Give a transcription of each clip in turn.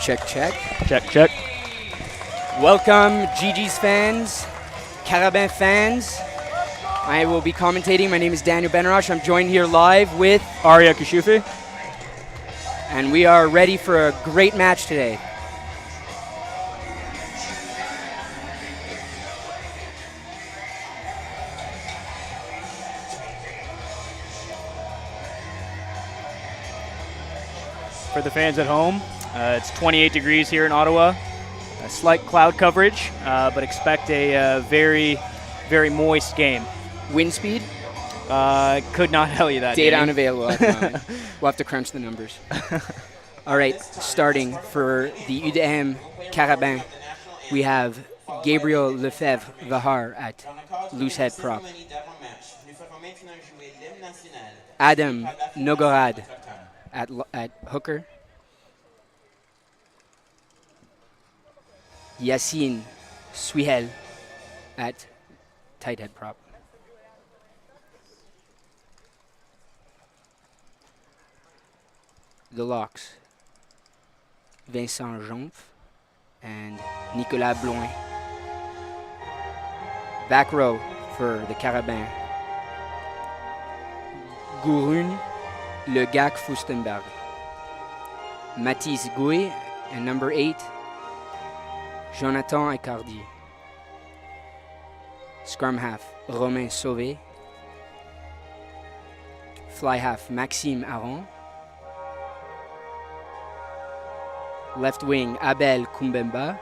Check, check. Check, check. Welcome, GG's fans, Carabin fans. I will be commentating. My name is Daniel Benrosh. I'm joined here live with Arya Kashufi. and we are ready for a great match today. For the fans at home, it's 28 degrees here in Ottawa. A slight cloud coverage, but expect a very, very moist game. Wind speed? Could not tell you that. Data Danny. unavailable at the moment. We'll have to crunch the numbers. All right, starting for the UDM Carabin, we have Gabriel Lefebvre-Vahar at loosehead prop. Adam Nogorad at hooker. Yassine Suihel at tight head prop. The locks, Vincent Jompf and Nicolas Bloin. Back row for the Carabin, Gurun Le Gac Fustenberg. Mathis Gouy and number 8, Jonathan Icardi. Scrum half, Romain Sauvé. Fly half, Maxime Aron. Left wing, Abel Kumbemba.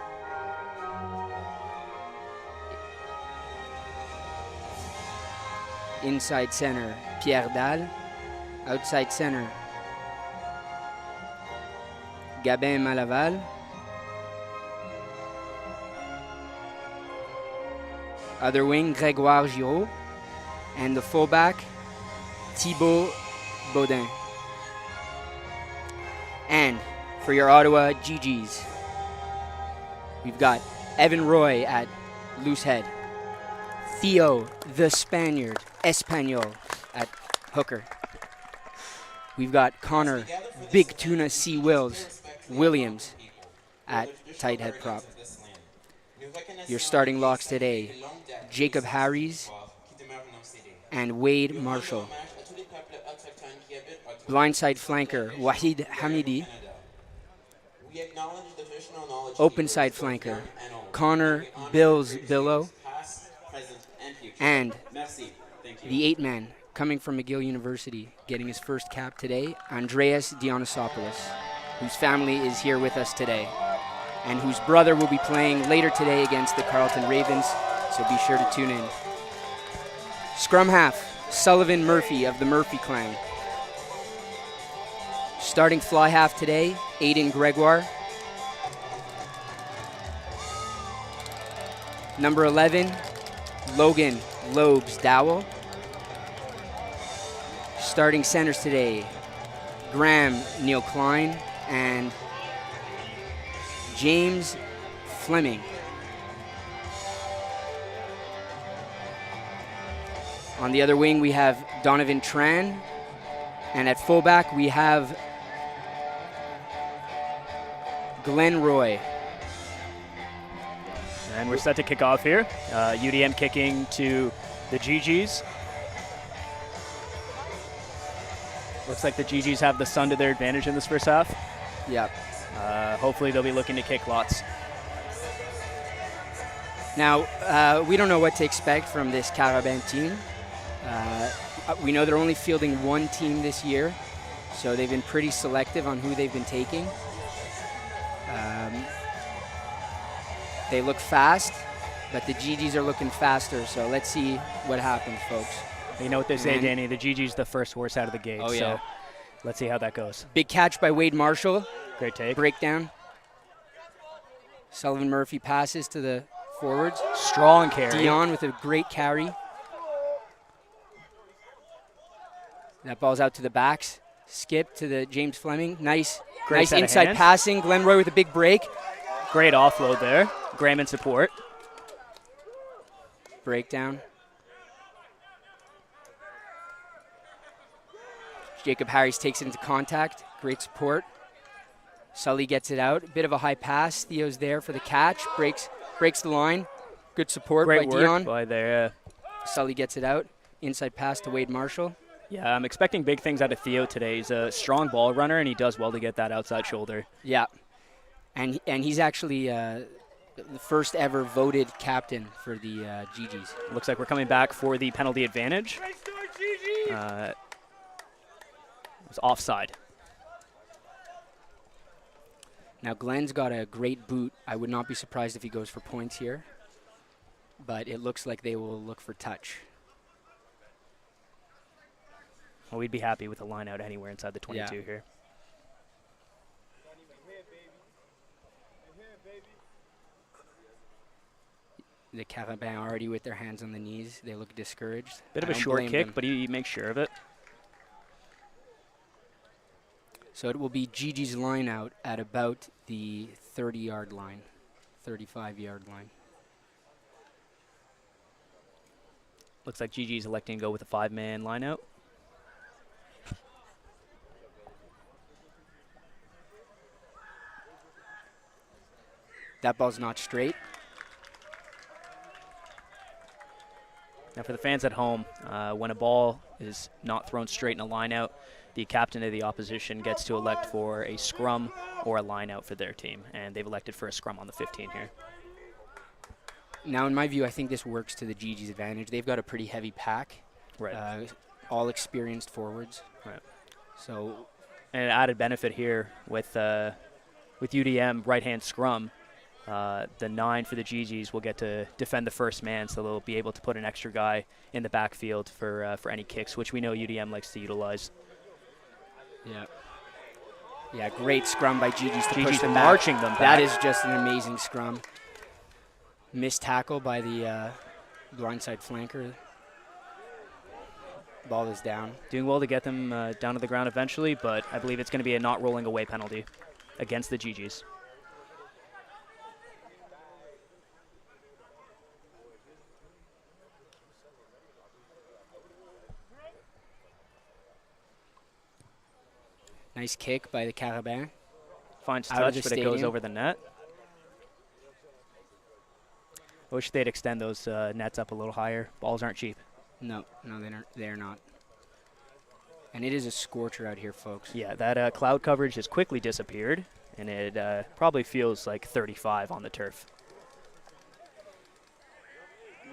Inside center, Pierre Dalle. Outside center, Gabin Malaval. Other wing, Grégoire Giraud. And the fullback, Thibaut Baudin. And for your Ottawa GGs, we've got Evan Roy at loose head. Theo, the Spaniard, Espanol at hooker. We've got Connor, Big Tuna C. Williams at tight head prop. Your starting locks today, Jacob Harries and Wade Marshall. Blindside flanker, Wahid Hamidi. Open side flanker, Connor Bills Billow. And the 8-man coming from McGill University, getting his first cap today, Andreas Dionysopoulos, whose family is here with us today, and whose brother will be playing later today against the Carleton Ravens, so be sure to tune in. Scrum half, Sullivan Murphy of the Murphy clan. Starting fly half today, Aiden Gregoire. Number 11, Logan Lobes Dowell. Starting centers today, Graham, Neil Klein, and James Fleming. On the other wing, we have Donovan Tran. And at fullback, we have Glenn Roy. And we're set to kick off here. UDM kicking to the GGs. Looks like the GGs have the sun to their advantage in this first half. Yep. Hopefully they'll be looking to kick lots. Now, we don't know what to expect from this Carabin team. We know they're only fielding one team this year, so they've been pretty selective on who they've been taking. They look fast, but the GGs are looking faster, so let's see what happens, folks. You know what they say, Danny, the GG's the first horse out of the gate, oh, yeah. So let's see how that goes. Big catch by Wade Marshall. Great take. Breakdown. Sullivan Murphy passes to the forwards. Strong carry. Dion with a great carry. That ball's out to the backs. Skip to the James Fleming. Nice inside passing. Glenn Roy with a big break. Great offload there. Graham in support. Breakdown. Jacob Harris takes it into contact. Great support. Sully gets it out. A bit of a high pass. Theo's there for the catch. Breaks the line. Good support Great by work Dion. by there. Sully gets it out. Inside pass to Wade Marshall. Yeah, I'm expecting big things out of Theo today. He's a strong ball runner, and he does well to get that outside shoulder. Yeah. And he's actually the first ever voted captain for the GGs. Looks like we're coming back for the penalty advantage. It was offside. Now Glenn's got a great boot. I would not be surprised if he goes for points here. But it looks like they will look for touch. Well, we'd be happy with a line out anywhere inside the 22 here. The Carabin already with their hands on the knees. They look discouraged. Bit of a short kick, but he makes sure of it. So it will be Gigi's line out at about the 30-yard line, 35-yard line. Looks like Gigi's electing to go with a 5-man line out. That ball's not straight. Now for the fans at home, when a ball is not thrown straight in a line out, the captain of the opposition gets to elect for a scrum or a line out for their team, and they've elected for a scrum on the 15 here. Now, in my view, I think this works to the GG's advantage. They've got a pretty heavy pack, right? All experienced forwards. Right. So, and an added benefit here with UDM right-hand scrum. The 9 for the GGs will get to defend the first man, so they'll be able to put an extra guy in the backfield for any kicks, which we know UDM likes to utilize. Yeah. Yeah, great scrum by GGs to push them marching them back. That is just an amazing scrum. Missed tackle by the blindside flanker. Ball is down. Doing well to get them down to the ground eventually, but I believe it's going to be a not rolling away penalty against the GGs. Nice kick by the Carabin. Finds touch, but it goes over the net. I wish they'd extend those nets up a little higher. Balls aren't cheap. No, they're not. And it is a scorcher out here, folks. Yeah, that cloud coverage has quickly disappeared, and it probably feels like 35 on the turf.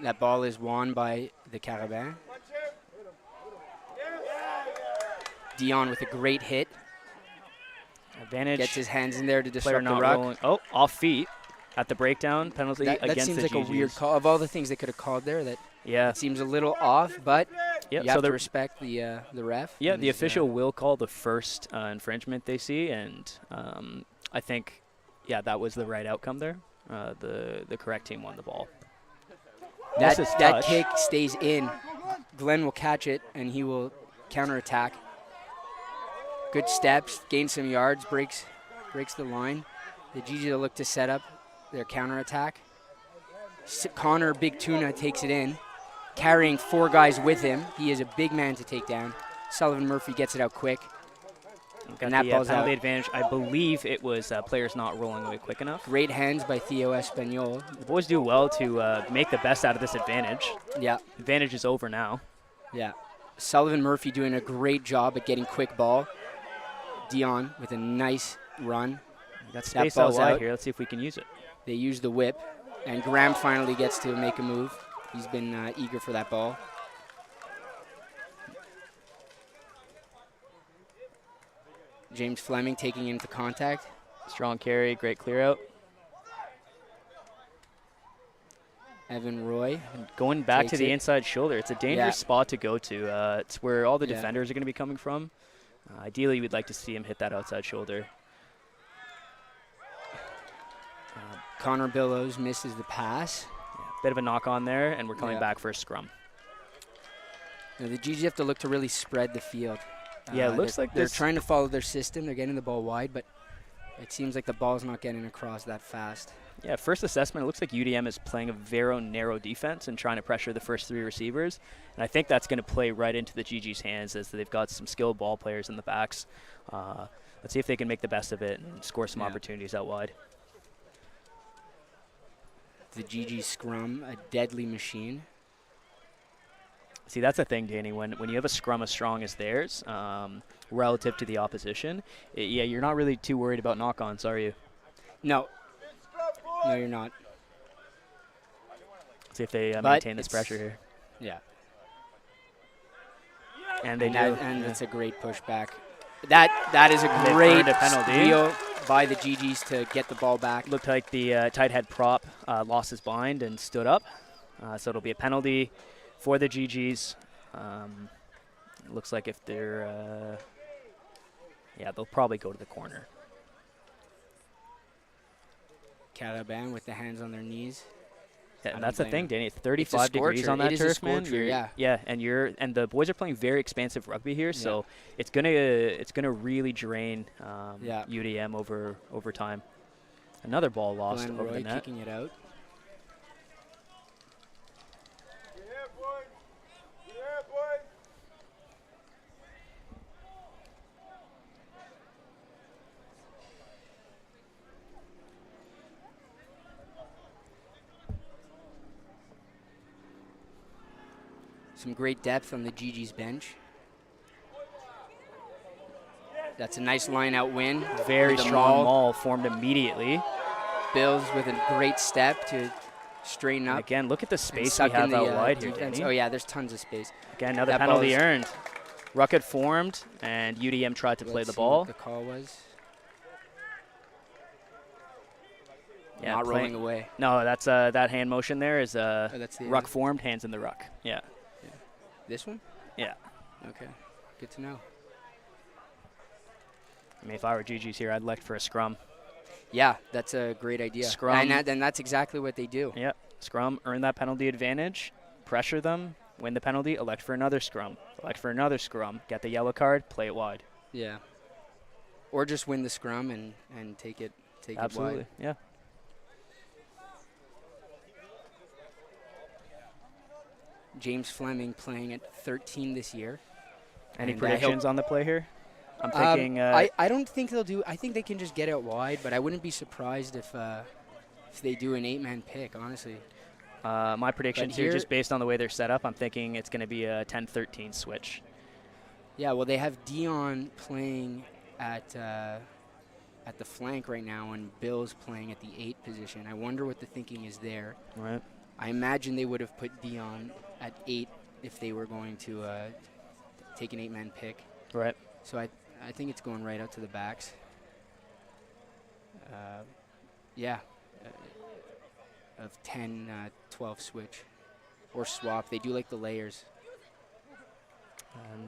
That ball is won by the Carabin. Dion with a great hit. Advantage. Gets his hands in there to disrupt the ruck. Rolling. Oh, off feet at the breakdown penalty against the GGs. That seems like a weird call. Of all the things they could have called there, that it seems a little off, but you have to respect the ref. Yeah, the official will call the first infringement they see, and I think, that was the right outcome there. The correct team won the ball. That kick stays in. Glenn will catch it, and he will counterattack. Good steps, gains some yards, breaks the line. The GGs will look to set up their counterattack. Connor Big Tuna takes it in, carrying 4 guys with him. He is a big man to take down. Sullivan Murphy gets it out quick. Got that the ball's penalty out. advantage. I believe it was players not rolling away quick enough. Great hands by Theo Espanol. The boys do well to make the best out of this advantage. Yeah, Advantage is over now. yeah. Sullivan Murphy doing a great job at getting quick ball. Dion with a nice run. Got space out wide here. Let's see if we can use it. They use the whip, and Graham finally gets to make a move. He's been eager for that ball. James Fleming taking into contact. Strong carry, great clear out. Evan Roy. And going back to Takes the it. inside shoulder, it's a dangerous spot to go to. It's where all the Yeah. defenders are going to be coming from. Ideally, we'd like to see him hit that outside shoulder. Connor Billows misses the pass. Yeah, bit of a knock on there, and we're coming Yeah. back for a scrum. Now, the GGs have to look to really spread the field. Yeah, it looks like they're this- trying to follow their system. They're getting the ball wide, but it seems like the ball's not getting across that fast. Yeah, first assessment, it looks like UDM is playing a very narrow defense and trying to pressure the first 3 receivers. And I think that's going to play right into the GG's hands as they've got some skilled ball players in the backs. Let's see if they can make the best of it and score some opportunities out wide. The GG scrum, a deadly machine. See, that's the thing, Danny. When you have a scrum as strong as theirs, relative to the opposition, yeah, you're not really too worried about knock-ons, are you? No. No, you're not. See if they But maintain this it's- pressure here. Yeah. And they do. And it's a great pushback. That is a They great earned a penalty. steal by the GGs to get the ball back. Looked like the tight head prop lost his bind and stood up. So it'll be a penalty for the GGs. Looks like if they're, yeah, they'll probably go to the corner. Calaban with the hands on their knees. Yeah, I and don't that's the blame thing, him. Danny. It's 35 degrees scorcher. on that It is a turf, man. scorcher, You're- yeah. and the boys are playing very expansive rugby here, so it's gonna really drain UDM over time. Another ball lost Glenn over Roy the net. kicking it out. Some great depth on the GG's bench. That's a nice line-out win. Very with the strong maul. maul formed immediately. Bills with a great step to straighten And up. again, look at the and space suck we have in the, out wide here, defense. Danny. Oh, yeah, there's tons of space. Again, another That penalty ball's- earned. Ruck had formed, and UDM tried to play Let's the see ball. what the call was. Yeah, Not play- rolling away. No, that's that hand motion there is That's the ruck formed, hands in the ruck. Yeah, This one? yeah. Okay, good to know. I mean, if I were GG's here, I'd elect for a scrum. Yeah, that's a great idea. Scrum. And that's exactly what they do. Yep. Scrum, earn that penalty advantage, pressure them, win the penalty, elect for another scrum. Elect for another scrum, get the yellow card, play it wide. Yeah. Or just win the scrum and take it Absolutely, wide. yeah. James Fleming playing at 13 this year. Any And, predictions on the play here? I'm thinking I don't think they'll do. I think they can just get out wide, but I wouldn't be surprised if they do an 8-man pick, honestly. my predictions here, here- just based on the way they're set up, I'm thinking it's going to be a 10-13 switch. Yeah, well, they have Dion playing at the flank right now, and Bill's playing at the 8 position. I wonder what the thinking is there. Right. I imagine they would have put Dion at 8 if they were going to take an 8-man pick. Right. So I think it's going right out to the backs. Yeah, of 10-12 switch or swap. They do like the layers.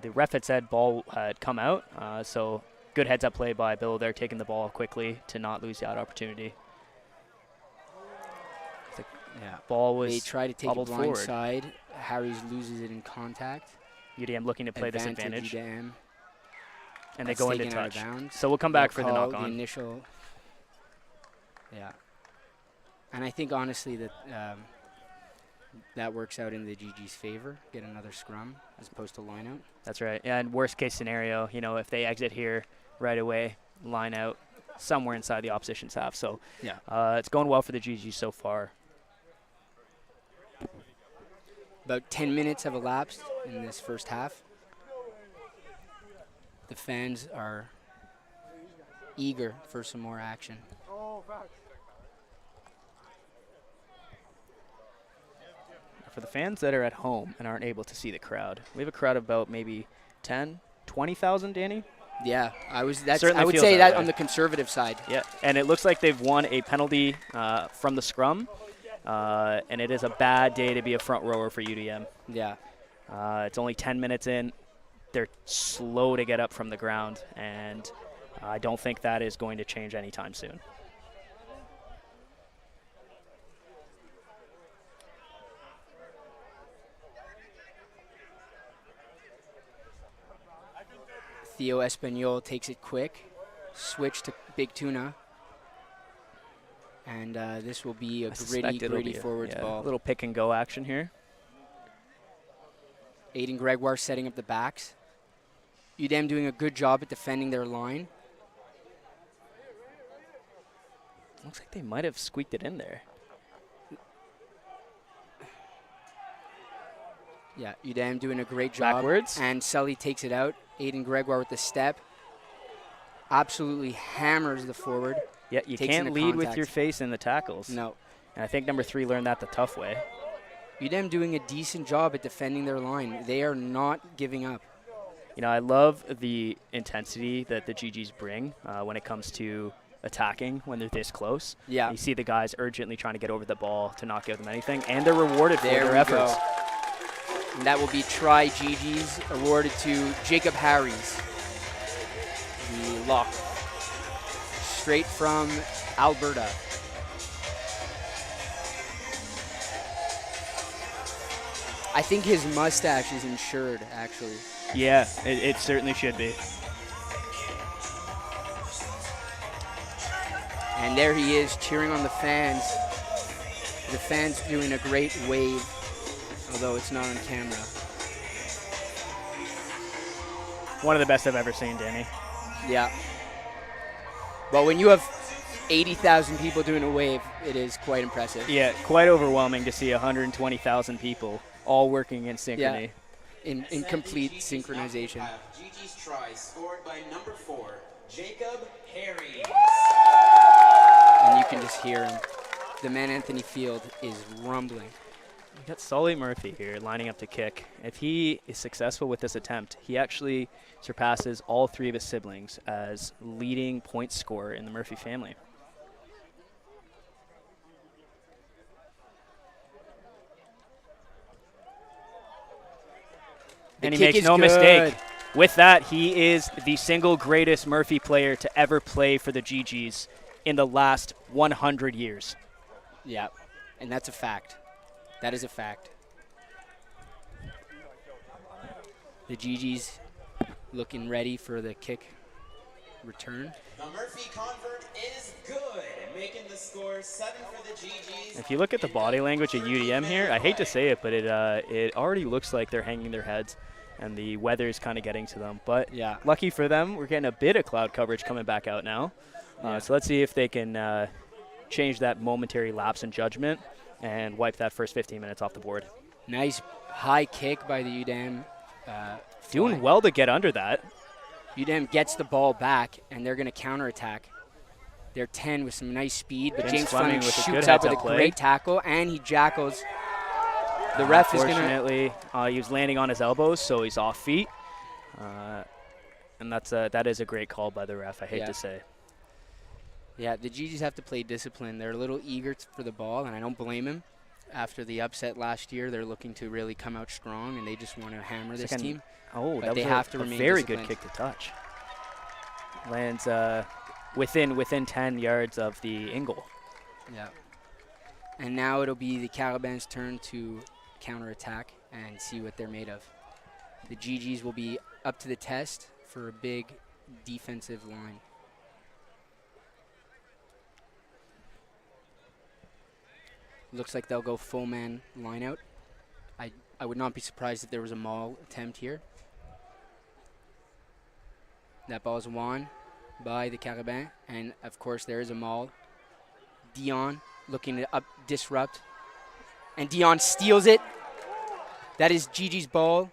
The ref had said ball had come out, so good heads-up play by Bill there, taking the ball quickly to not lose that opportunity. Yeah. Ball was They try to take it bobbled blind forward. side. Harries loses it in contact. UDM looking to play this advantage. UDM. And That's they go into taken out of touch. bounds. So we'll come back They'll for the call knock-on. initial. Yeah. And I think, honestly, that that works out in the GG's favor. Get another scrum as opposed to line out. That's right. Yeah, and worst case scenario, if they exit here right away, line out somewhere inside the opposition's half. So Yeah. it's going well for the GG so far. About 10 minutes have elapsed in this first half. The fans are eager for some more action. For the fans that are at home and aren't able to see the crowd, we have a crowd of about maybe 10, 20,000, Danny? Yeah, I would Certainly say feels that that on way. the conservative side. Yeah, and it looks like they've won a penalty from the scrum, and it is a bad day to be a front rower for UDM. Yeah. It's only 10 minutes in. They're slow to get up from the ground, and I don't think that is going to change anytime soon. Theo Espanol takes it quick. Switch to Big Tuna. And this will be a I suspect it'll gritty be forwards a ball. little pick and go action here. Aiden Gregoire setting up the backs. UDM doing a good job at defending their line. Looks like they might have squeaked it in there. Yeah, UDM doing a great job. Backwards. And Sully takes it out. Aiden Gregoire with the step. Absolutely hammers the forward. Yeah, you Takes can't into lead with contact. your face in the tackles. No. And I think number 3 learned that the tough way. UDM doing a decent job at defending their line. They are not giving up. I love the intensity that the GGs bring when it comes to attacking when they're this close. Yeah. You see the guys urgently trying to get over the ball to not give them anything, and they're rewarded for There their we efforts. go. And that will be Try GG's awarded to Jacob Harries, the lock, straight from Alberta. I think his mustache is insured, actually. Yeah, it certainly should be. And there he is cheering on the fans. The fans doing a great wave, although it's not on camera. One of the best I've ever seen, Danny. Yeah. Well, when you have 80,000 people doing a wave, it is quite impressive. Yeah, quite overwhelming to see 120,000 people all working in synchrony. In complete synchronization. GG's try scored by number 4, Jacob Harry. And you can just hear him. The man Anthony Field is rumbling. We got Sully Murphy here lining up to kick. If he is successful with this attempt, he actually surpasses all 3 of his siblings as leading point scorer in the Murphy family. And he kick makes is no good. mistake. With that, he is the single greatest Murphy player to ever play for the GGs in the last 100 years. Yeah, and that's a fact. That is a fact. The GG's looking ready for the kick return. The Murphy convert is good, making the score 7 for the GGs. If you look at the body language of UDM here, I hate to say it, but it already looks like they're hanging their heads and the weather is kind of getting to them. But Yeah. lucky for them, we're getting a bit of cloud coverage coming back out now. So let's see if they can change that momentary lapse in judgment and wipe that first 15 minutes off the board. Nice high kick by the UDM. Doing fly. well to get under that. UDM gets the ball back, and they're going to counterattack. They're 10 with some nice speed, but James James Fleming Fleming with a good shoots up with a heads-up play. great tackle, and he jackals. The ref is going to... Unfortunately, he was landing on his elbows, so he's off feet. And that is a great call by the ref, I hate to say. Yeah, the GGs have to play discipline. They're a little eager for the ball, and I don't blame him. After the upset last year, they're looking to really come out strong, and they just want to hammer this team. Oh, But that they was have to a remain very disciplined. good kick to touch. Lands within 10 yards of the Ingle. Yeah. And now it'll be the Carabins' turn to counterattack and see what they're made of. The GGs will be up to the test for a big defensive line. Looks like they'll go full man line out. I would not be surprised if there was a maul attempt here. That ball is won by the Carabins, and of course there is a maul. Dion looking to disrupt, and Dion steals it. That is Gigi's ball.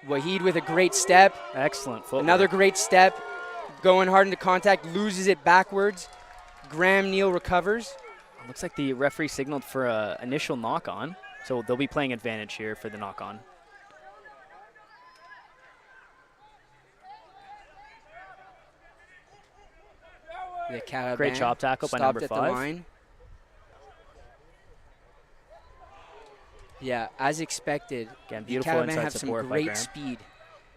Wahid with a great step. Excellent footwork. Another great step. Going hard into contact, loses it backwards. Graham Neal recovers. Looks like the referee signaled for an initial knock-on, so they'll be playing advantage here for the knock-on. The Carabin Great chop tackle by number 5. Stopped at the line. Yeah, as expected. Again, the beautiful Carabin inside have some support by great Graham. speed,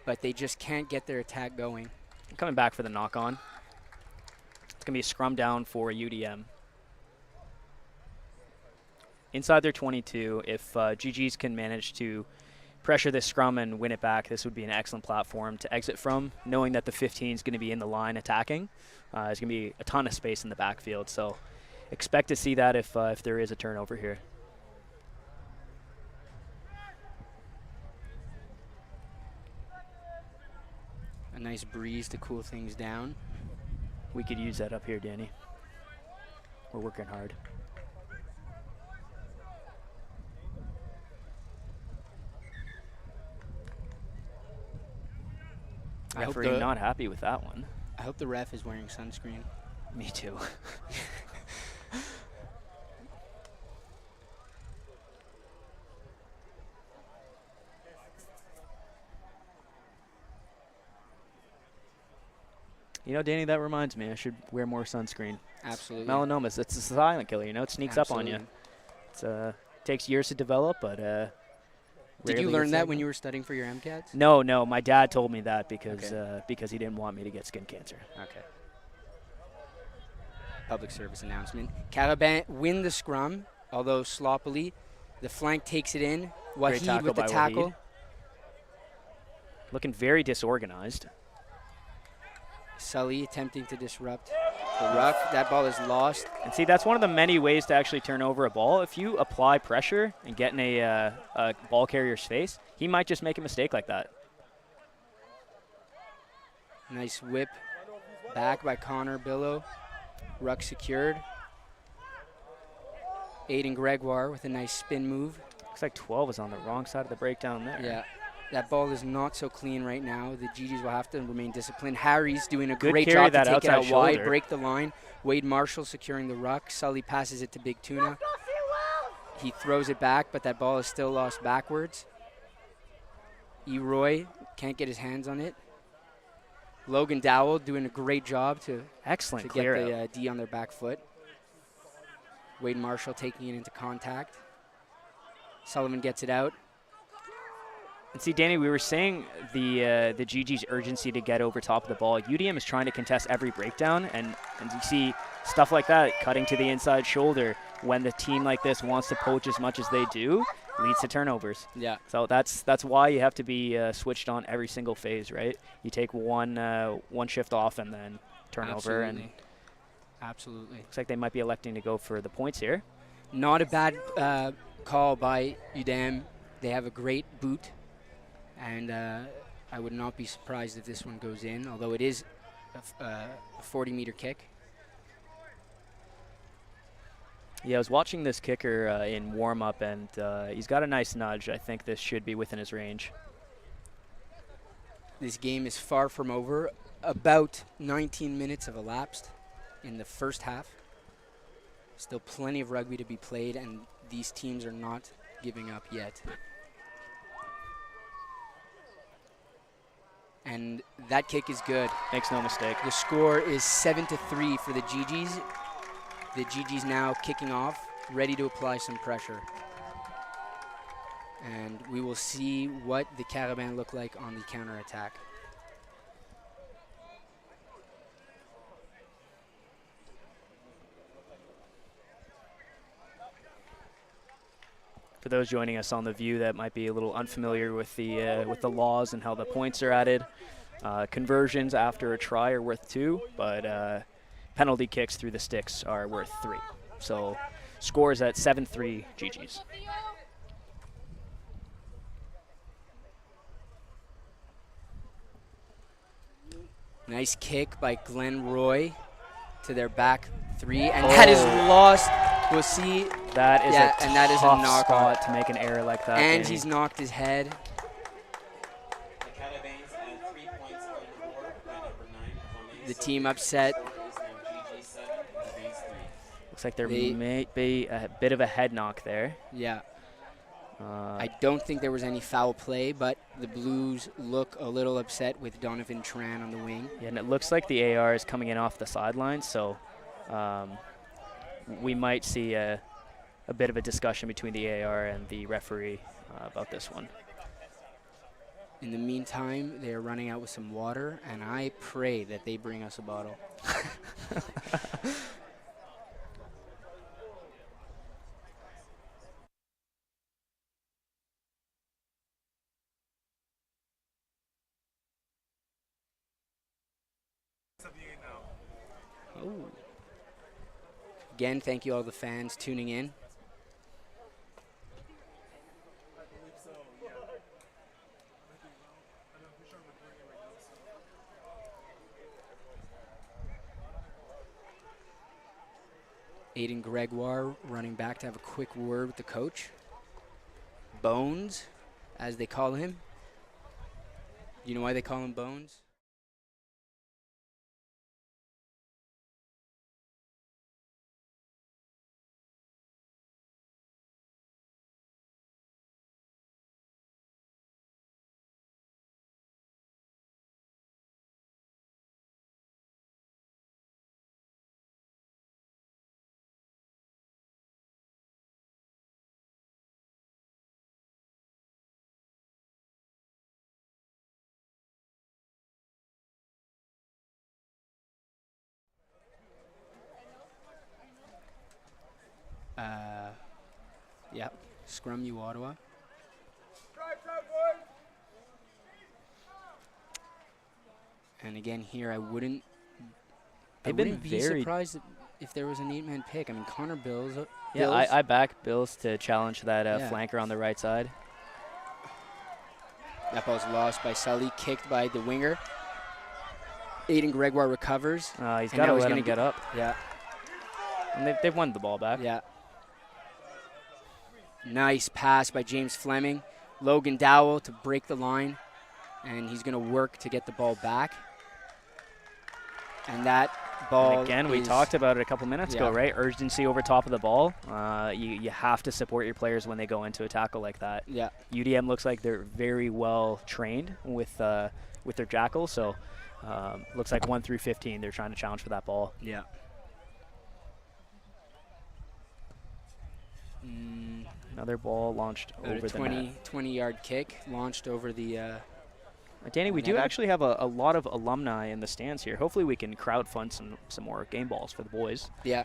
but they just can't get their attack going. Coming back for the knock-on. It's going to be a scrum down for UDM. Inside their 22, if GGs can manage to pressure this scrum and win it back, this would be an excellent platform to exit from, knowing that the 15 is going to be in the line attacking. There's going to be a ton of space in the backfield, so expect to see that if there is a turnover here. A nice breeze to cool things down. We could use that up here, Danny. We're working hard. Referee not happy with that one. I hope the ref is wearing sunscreen. Me too. You know, Danny, that reminds me, I should wear more sunscreen. Absolutely. Melanoma, it's a silent killer, you know, it sneaks up on you. It takes years to develop, but did you learn that when you were studying for your MCATs? No, my dad told me that because he didn't want me to get skin cancer. Okay. Public service announcement. Carabin win the scrum, although sloppily. The flank takes it in. Wahid with the tackle. Wahid. Looking very disorganized. Sully attempting to disrupt the ruck. That ball is lost. And see, that's one of the many ways to actually turn over a ball. If you apply pressure and get in a ball carrier's face, he might just make a mistake like that. Nice whip back by Connor Billow. Ruck secured. Aiden Gregoire with a nice spin move. Looks like 12 is on the wrong side of the breakdown there. Yeah. That ball is not so clean right now. The GGs will have to remain disciplined. Harry's doing a great job to take it out wide, break the line. Wade Marshall securing the ruck. Sully passes it to Big Tuna. He throws it back, but that ball is still lost backwards. Roy can't get his hands on it. Logan Dowell doing a great job to get the D on their back foot. Wade Marshall taking it into contact. Sullivan gets it out. And see, Danny, we were saying the GG's urgency to get over top of the ball. UDM is trying to contest every breakdown, and you see stuff like that, cutting to the inside shoulder when the team like this wants to poach as much as they do, leads to turnovers. Yeah. So that's why you have to be switched on every single phase, right? You take one shift off and then turnover. Absolutely. Absolutely. Looks like they might be electing to go for the points here. Not a bad call by UDM. They have a great boot. And I would not be surprised if this one goes in, although it is a 40-meter kick. Yeah, I was watching this kicker in warm-up, and he's got a nice nudge. I think this should be within his range. This game is far from over. About 19 minutes have elapsed in the first half. Still plenty of rugby to be played, and these teams are not giving up yet. And that kick is good. Makes no mistake. The score is 7-3 for the GGs. The GGs now kicking off, ready to apply some pressure. And we will see what the Carabin look like on the counterattack. For those joining us on The View that might be a little unfamiliar with the laws and how the points are added, Conversions after a try are worth 2, but penalty kicks through the sticks are worth 3. So scores at 7-3 GG's. Nice kick by Glenn Roy to their back 3, and that is lost. We'll see. That is a and that is a tough knock spot to make an error like that. And Danny. he's knocked his head. The Catabanes add 3 points on the board by number 9. The team upset. GG 7, Catabanes 3. Looks like there may be a bit of a head knock there. Yeah. I don't think there was any foul play, but the Blues look a little upset with Donovan Tran on the wing. Yeah, and it looks like the AR is coming in off the sideline, so we might see a bit of a discussion between the AR and the referee about this one. In the meantime, they are running out with some water, and I pray that they bring us a bottle. Ooh. Again, thank you all the fans tuning in. Aiden Gregoire running back to have a quick word with the coach. Bones, as they call him. You know why they call him Bones? Yeah, scrum you, Ottawa. And again here, I wouldn't be surprised if there was an 8-man pick. I mean, Connor Bills. Yeah, I back Bills to challenge that Yeah. flanker on the right side. That ball's lost by Sully, kicked by the winger. Aiden Gregoire recovers. He's got to let him get up. Yeah. And they've won the ball back. Yeah. Nice pass by James Fleming. Logan Dowell to break the line, and he's going to work to get the ball back. And that ball and again, we talked about it a couple minutes ago, right? Urgency over top of the ball. You have to support your players when they go into a tackle like that. Yeah. UDM looks like they're very well trained with their jackal, so looks like 1 through 15 they're trying to challenge for that ball. Yeah. Another ball launched over the net. 20-yard kick launched over the Danny, we do actually have a lot of alumni in the stands here. Hopefully we can crowdfund some more game balls for the boys. Yeah.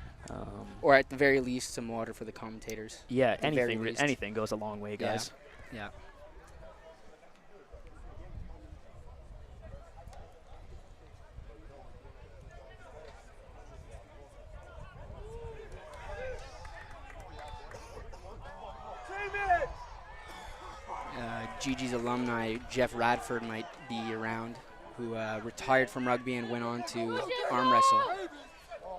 Or at the very least, some water for the commentators. Yeah, anything goes a long way, guys. Yeah. Gigi's alumni, Jeff Radford, might be around, who retired from rugby and went on to arm wrestle.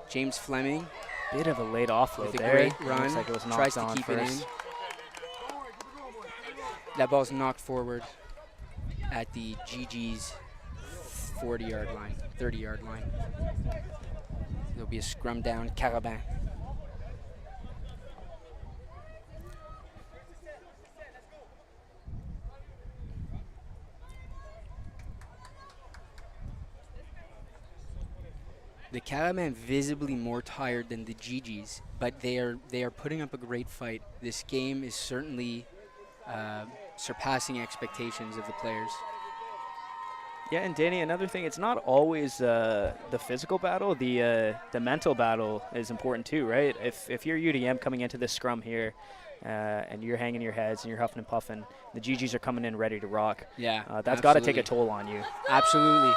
James Fleming. Bit of a late offload with a there. great run. Looks like it was knocked tries to on keep first. it in. That ball's knocked forward at the GG's 40-yard line, 30-yard line. There'll be a scrum down, Carabin. The Cataman visibly more tired than the GGs, but they are putting up a great fight. This game is certainly surpassing expectations of the players. Yeah, and Danny, another thing, it's not always the physical battle. The mental battle is important too, right? If you're UDM coming into this scrum here, and you're hanging your heads and you're huffing and puffing, the GGs are coming in ready to rock. Yeah, that's got to take a toll on you. Absolutely.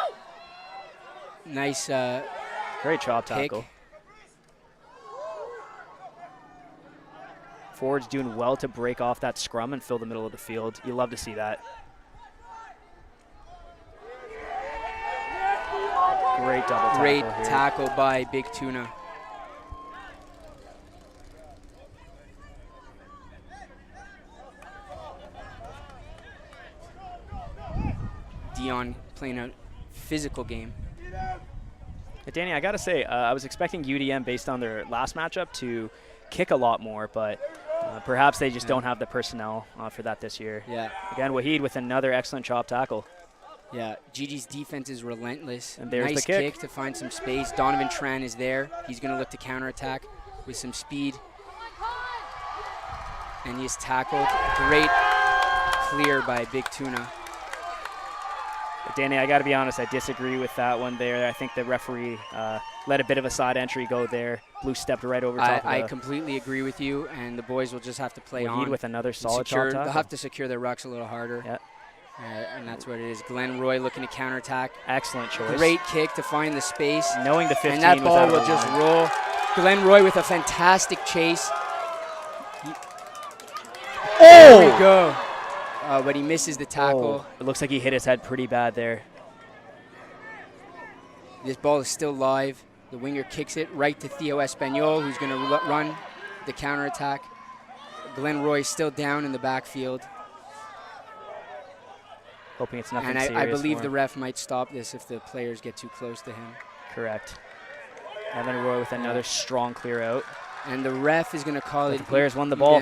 Nice. Great chop tackle. Forwards doing well to break off that scrum and fill the middle of the field. You love to see that. Great double tackle. Great here. tackle by Big Tuna. Dion playing a physical game. Danny, I got to say, I was expecting UDM, based on their last matchup, to kick a lot more, but perhaps they just don't have the personnel for that this year. Yeah. Again, Wahid with another excellent chop tackle. Yeah, GG's defense is relentless. And there's nice the kick to find some space. Donovan Tran is there. He's going to look to counterattack with some speed. And he's tackled. Great clear by Big Tuna. But Danny, I got to be honest, I disagree with that one there. I think the referee let a bit of a side entry go there. Blue stepped right over top of I completely agree with you, and the boys will just have to play on. With another solid chop tackle. They'll have to secure their rucks a little harder. Yeah. And that's what it is. Glenn Roy looking to counterattack. Excellent choice. Great kick to find the space. Knowing the 15 and that ball will was just roll. Glenn Roy with a fantastic chase. There we go. But he misses the tackle. It looks like he hit his head pretty bad there. This ball is still live. The winger kicks it right to Theo Espanol, who's going to run the counterattack. Glenn Roy still down in the backfield. Hoping it's nothing and serious. I believe the ref might stop this if the players get too close to him. Correct. Evan Roy with another strong clear out. And the ref is going to call it. The players won the ball.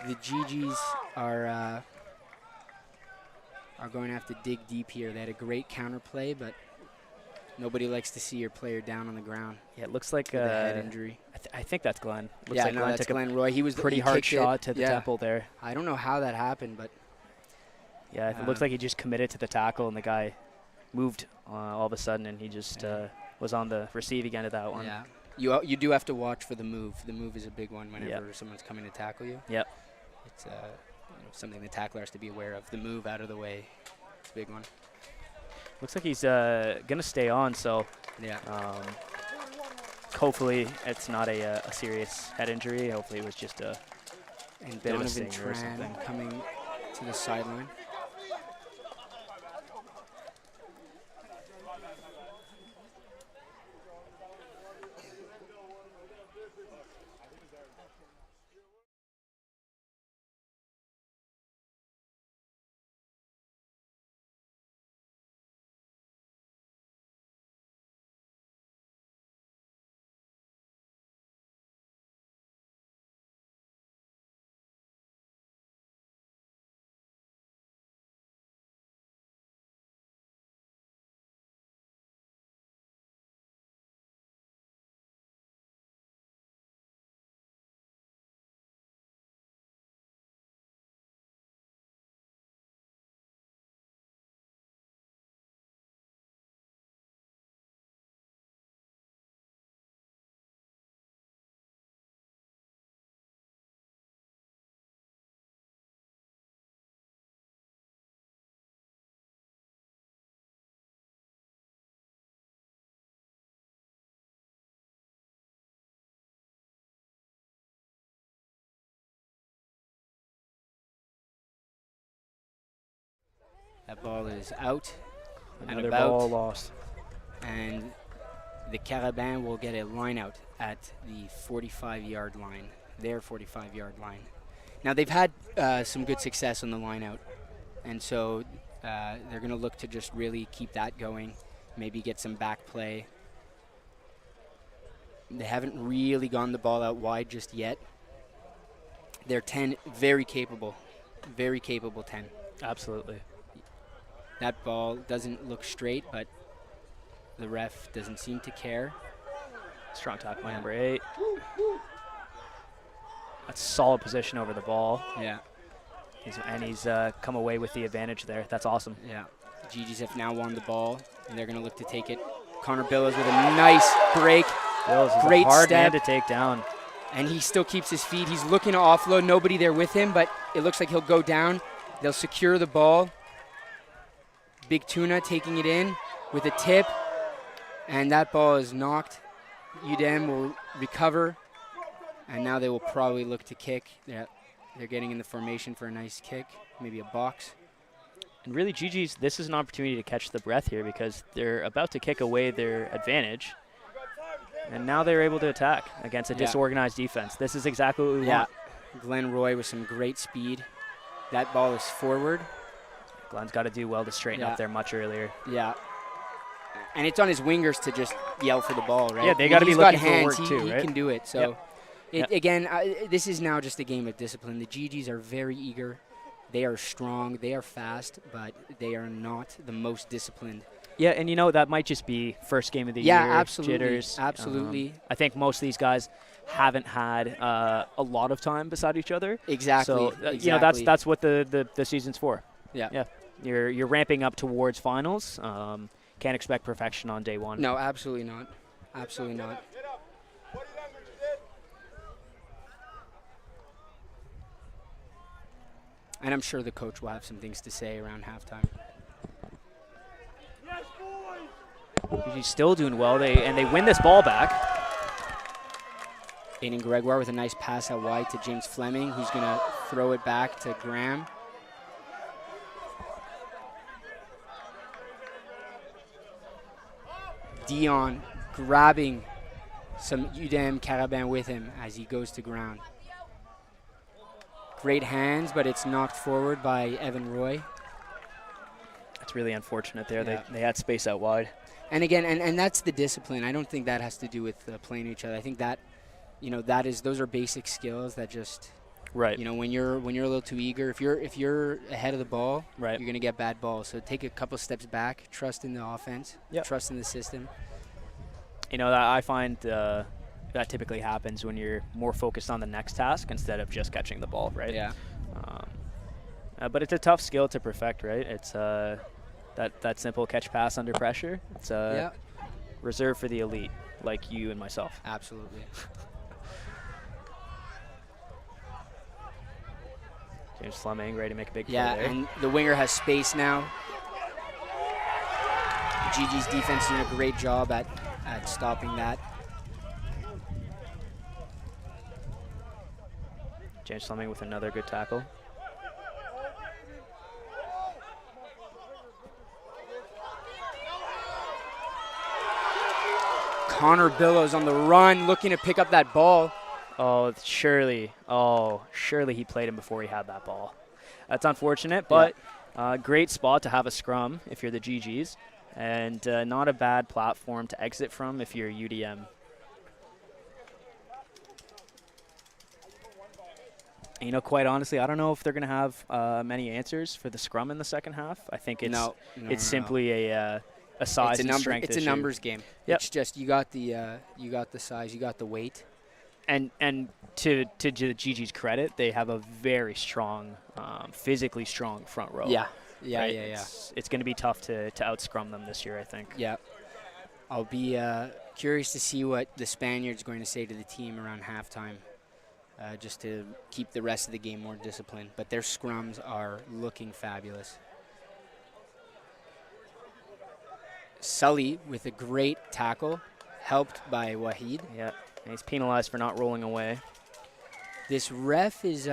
The GGs are going to have to dig deep here. They had a great counterplay, but nobody likes to see your player down on the ground. Yeah, it looks like a head injury. I think that's Glenn. Looks yeah, like no, Glenn that's took Glenn Roy. He was pretty hard shot to the temple there. I don't know how that happened, but yeah, it looks like he just committed to the tackle, and the guy moved all of a sudden, and he just was on the receiving end of that one. Yeah, you do have to watch for the move. The move is a big one whenever someone's coming to tackle you. Yep. It's something the tackler has to be aware of. The move out of the way, it's a big one. Looks like he's gonna stay on, so yeah. Hopefully it's not a serious head injury. Hopefully it was just a bit of a stinger or something. Coming to the sideline. That ball is out. Another ball lost. And the Carabins will get a line out at the 45-yard line, their 45-yard line. Now, they've had some good success on the line out, and so they're going to look to just really keep that going, maybe get some back play. They haven't really gone the ball out wide just yet. They're 10, very capable 10. Absolutely. That ball doesn't look straight, but the ref doesn't seem to care. Strong tackle by number 8. That's solid position over the ball. Yeah. He's come away with the advantage there. That's awesome. Yeah. GGs have now won the ball, and they're going to look to take it. Connor Billows with a nice break. Billows is Great a hard step. man to take down. And he still keeps his feet. He's looking to offload. Nobody there with him, but it looks like he'll go down. They'll secure the ball. Big Tuna taking it in with a tip. And that ball is knocked. UDM will recover. And now they will probably look to kick. They're getting in the formation for a nice kick, maybe a box. And really, GG's, this is an opportunity to catch the breath here because they're about to kick away their advantage. And now they're able to attack against a disorganized defense. This is exactly what we want. Glenn Roy with some great speed. That ball is forward. Glenn's got to do well to straighten up there much earlier. Yeah. And it's on his wingers to just yell for the ball, right? Yeah, they got to be looking for work he too, right? He can do it. So, again, this is now just a game of discipline. The GGs are very eager. They are strong. They are fast, but they are not the most disciplined. Yeah, and that might just be first game of the year. Yeah, absolutely. Jitters. Absolutely. I think most of these guys haven't had a lot of time beside each other. Exactly. So that's what the season's for. Yeah. Yeah. You're ramping up towards finals. Can't expect perfection on day one. No, absolutely not. Absolutely not. And I'm sure the coach will have some things to say around halftime. He's still doing well. They win this ball back. Aiden Gregoire with a nice pass out wide to James Fleming, who's going to throw it back to Graham. Dion grabbing some UDM Carabin with him as he goes to ground. Great hands, but it's knocked forward by Evan Roy. That's really unfortunate there. Yeah. They had space out wide. And again, and that's the discipline. I don't think that has to do with playing each other. I think that, those are basic skills that just, right. When you're a little too eager, if you're ahead of the ball, right, you're gonna get bad balls. So take a couple steps back, trust in the offense, trust in the system. I find that typically happens when you're more focused on the next task instead of just catching the ball, right? Yeah. But it's a tough skill to perfect, right? It's that simple catch pass under pressure. It's reserved for the elite, like you and myself. Absolutely. James Fleming ready to make a big play there. And the winger has space now. GG's defense doing a great job at stopping that. James Fleming with another good tackle. Connor Billows on the run, looking to pick up that ball. Oh, surely he played him before he had that ball. That's unfortunate, but great spot to have a scrum if you're the GGs, and not a bad platform to exit from if you're UDM. Quite honestly, I don't know if they're going to have many answers for the scrum in the second half. I think it's simply a size and strength issue. It's a numbers game. Yep. It's just you got the size, you got the weight. And to GG's credit, they have a very strong, physically strong front row. Yeah. It's going to be tough to out-scrum them this year, I think. Yeah. I'll be curious to see what the Spaniards are going to say to the team around halftime, just to keep the rest of the game more disciplined. But their scrums are looking fabulous. Sully with a great tackle, helped by Wahid. Yeah, and he's penalized for not rolling away. This ref is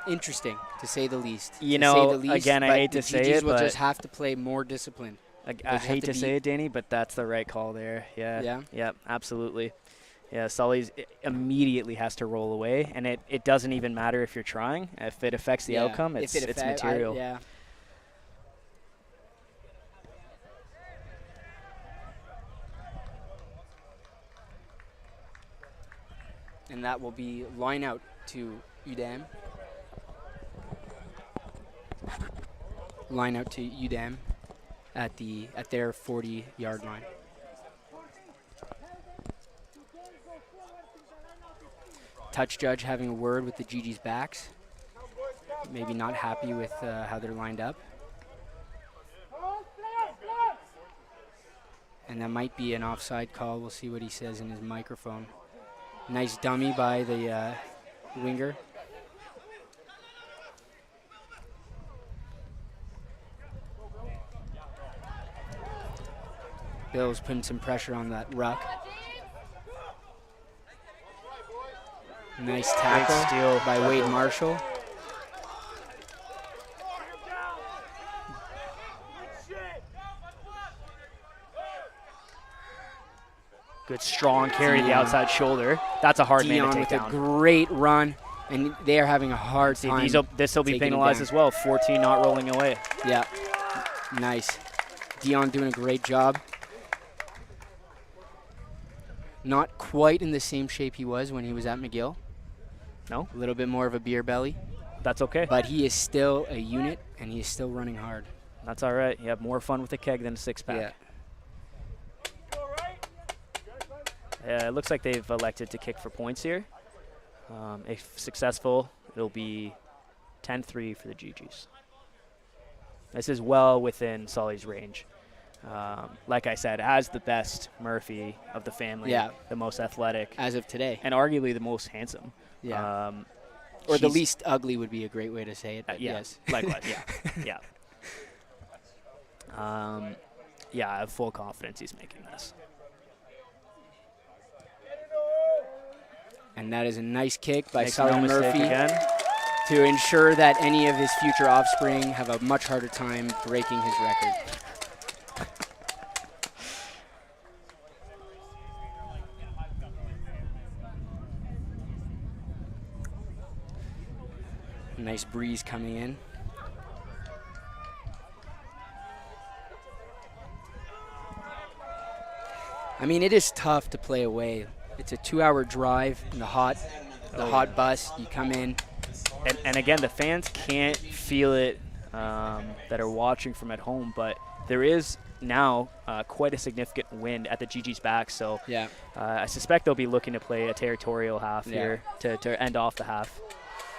interesting, to say the least. Again, I hate to say it, but the GGs will but just have to play more discipline. I hate to say it, Danny, but that's the right call there. Yeah, absolutely. Yeah, Sully's immediately has to roll away, and it doesn't even matter if you're trying. If it affects the outcome, it's material. And that will be line out to UDM. Line out to UDM at their 40-yard line. Touch judge having a word with the GG's backs. Maybe not happy with how they're lined up. And that might be an offside call. We'll see what he says in his microphone. Nice dummy by the winger. Bill's putting some pressure on that ruck. Nice tackle steal by Wade Marshall. Good strong carry to the outside shoulder. That's a hard man to take with down. A great run, and they are having a hard time. This will be penalized as well. 14 not rolling away. Yeah, nice. Dion doing a great job. Not quite in the same shape he was when he was at McGill. No? A little bit more of a beer belly. That's okay. But he is still a unit, and he is still running hard. That's all right. You have more fun with a keg than a six-pack. Yeah. It looks like they've elected to kick for points here. If successful, it'll be 10-3 for the GGs. This is well within Sully's range. Like I said, as the best Murphy of the family, the most athletic. As of today. And arguably the most handsome. Yeah. Or the least ugly would be a great way to say it. Yes. Likewise, yeah. I have full confidence he's making this. And that is a nice kick by Makes Sully no mistake Murphy again. to ensure that any of his future offspring have a much harder time breaking his record. Nice breeze coming in. I mean, it is tough to play away. It's a 2-hour drive in the hot bus. You come in. And again, the fans can't feel it that are watching from at home, but there is now quite a significant wind at the GG's back. So I suspect they'll be looking to play a territorial half here to end off the half.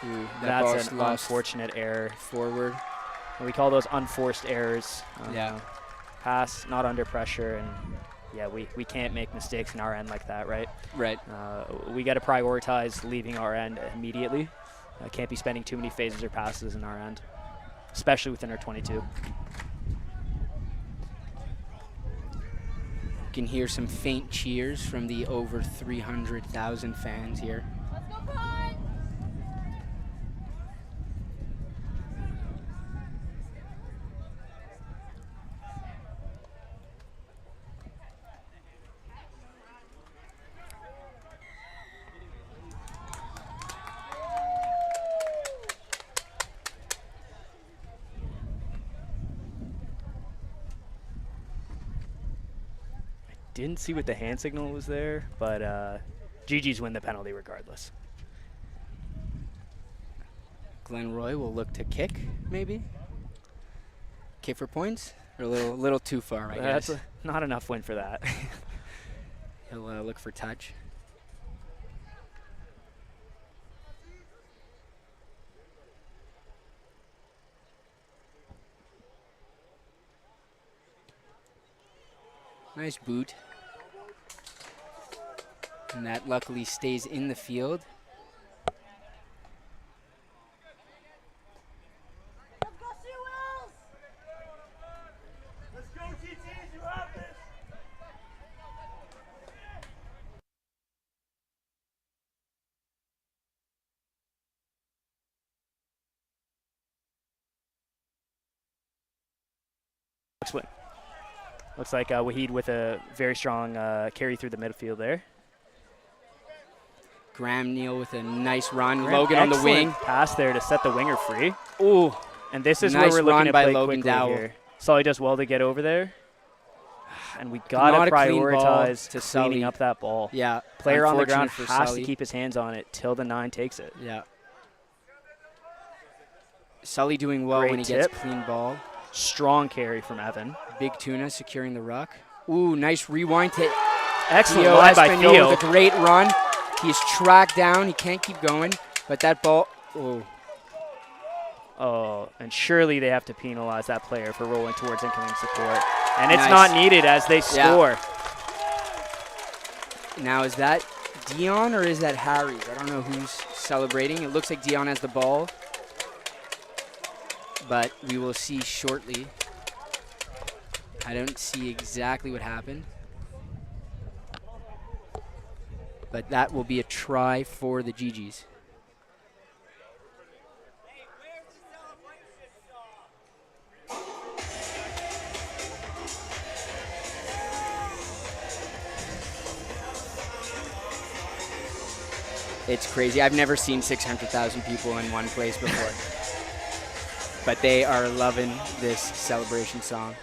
Ooh, that's an unfortunate error. Forward. And we call those unforced errors. Pass not under pressure, and we can't make mistakes in our end like that, right? Right. We got to prioritize leaving our end immediately. Can't be spending too many phases or passes in our end, especially within our 22. You can hear some faint cheers from the over 300,000 fans here. Didn't see what the hand signal was there, but GG's win the penalty regardless. Glenn Roy will look to kick, maybe? Kick for points? Or a little too far, I guess. That's not enough win for that. He'll look for touch. Nice boot. And that luckily stays in the field. Let's go, GTs, you have this! Looks like Wahid with a very strong carry through the midfield there. Graham Neal with a nice run. Logan on the wing. Pass there to set the winger free. Ooh. And this is nice where we're looking to by play Logan quickly Dowell. here. Sully does well to get over there. And we got to prioritize to cleaning up that ball. Yeah. Player on the ground for has Sully. to keep his hands on it till the 9 takes it. Yeah. Sully doing well Great when he tip. gets clean ball. Strong carry from Evan. Big Tuna securing the ruck. Ooh, nice rewind to Excellent Theo line by Espanyol Theo. with a great run. He's tracked down. He can't keep going. But that ball, Oh, and surely they have to penalize that player for rolling towards incoming support. And it's Nice. not needed as they score. Now, is that Dion or is that Harry's? I don't know who's celebrating. It looks like Dion has the ball, but we will see shortly. I don't see exactly what happened, but that will be a try for the GGs. It's crazy. I've never seen 600,000 people in one place before. But they are loving this celebration song.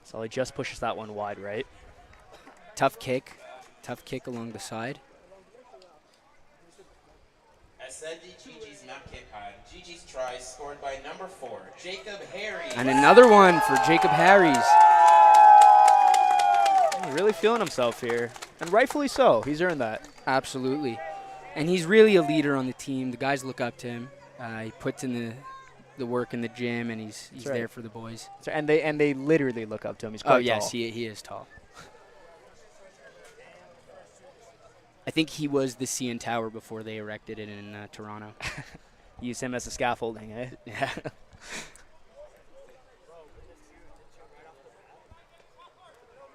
So he just pushes that one wide, right? Tough kick along the side. As said, the GG's not kick hard. GG's try scored by number 4, Jacob Harry. And another one for Jacob Harries. He's really feeling himself here, and rightfully so. He's earned that. Absolutely. And he's really a leader on the team. The guys look up to him. He puts in the work in the gym, and he's right. there for the boys. And they literally look up to him. He's quite yes, tall. he is tall. I think he was the CN Tower before they erected it in Toronto. Use him as a scaffolding, eh? Yeah.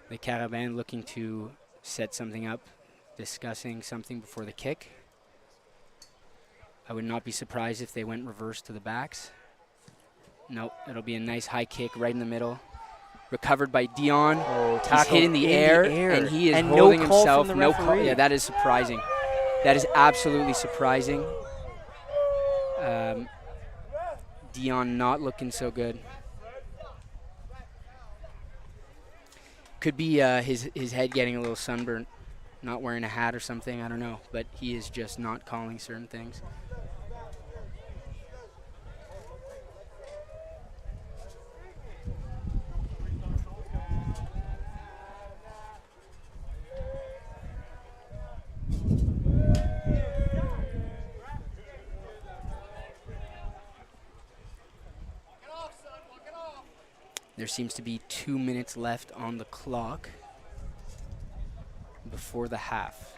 The Caravan looking to set something up, discussing something before the kick. I would not be surprised if they went reverse to the backs. Nope, it'll be a nice high kick right in the middle. Recovered by Dion. Oh, He's tackle hit in the air, and he is holding no call himself. From the referee. Yeah, that is surprising. That is absolutely surprising. Dion not looking so good. Could be his head getting a little sunburnt, not wearing a hat or something, I don't know. But he is just not calling certain things. There seems to be 2 minutes left on the clock before the half.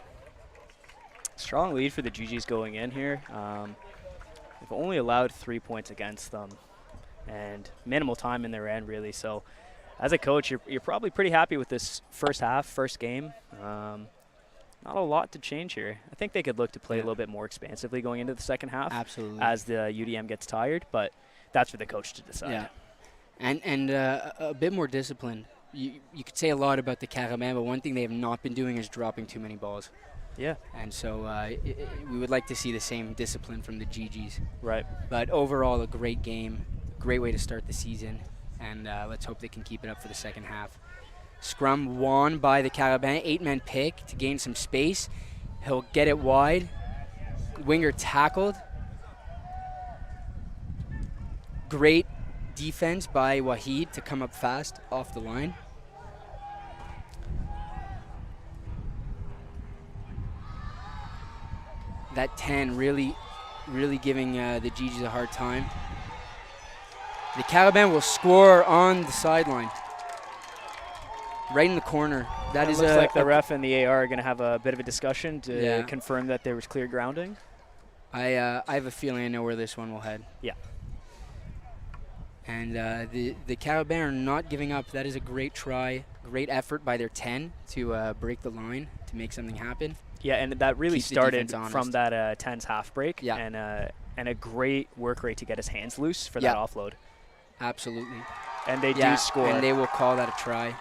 Strong lead for the GGs going in here. They've only allowed 3 points against them and minimal time in their end, really. So as a coach, you're probably pretty happy with this first half, first game. Not a lot to change here. I think they could look to play a little bit more expansively going into the second half. Absolutely. As the UDM gets tired, but that's for the coach to decide. Yeah. And a bit more disciplined. You could say a lot about the Caravan, but one thing they have not been doing is dropping too many balls. Yeah. And so we would like to see the same discipline from the GGs. Right. But overall, a great game, great way to start the season, and let's hope they can keep it up for the second half. Scrum won by the Caravan, 8-man pick to gain some space. He'll get it wide. Winger tackled. Great defense by Wahid to come up fast off the line. That 10 really giving the GGs a hard time. The Caravan will score on the sideline. Right in the corner. That is looks like the ref and the AR are going to have a bit of a discussion to Yeah. confirm that there was clear grounding. I have a feeling I know where this one will head. Yeah. And the Caravan are not giving up. That is a great try, great effort by their 10 to break the line, to make something happen. Yeah, and that really Keep the started defense from honest. that 10's half break. Yeah. And a great work rate to get his hands loose for that offload. Absolutely. And they do score. And they will call that a try.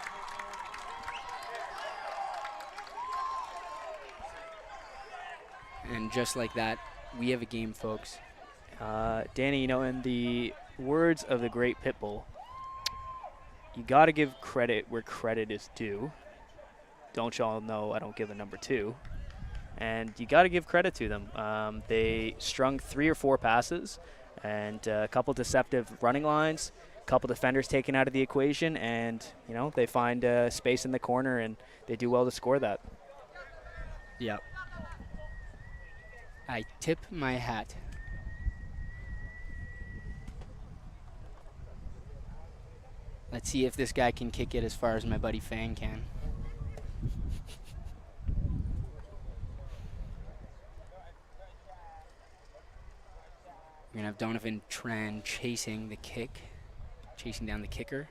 And just like that, we have a game, folks. Danny, in the words of the great Pitbull, you got to give credit where credit is due. don't y'all know I don't give a number 2. And you got to give credit to them. They strung 3 or 4 passes and a couple deceptive running lines, a couple defenders taken out of the equation, and, you know, they find space in the corner, and they do well to score that. Yep. I tip my hat. Let's see if this guy can kick it as far as my buddy Fang can. We're going to have Donovan Tran chasing the kick, chasing down the kicker.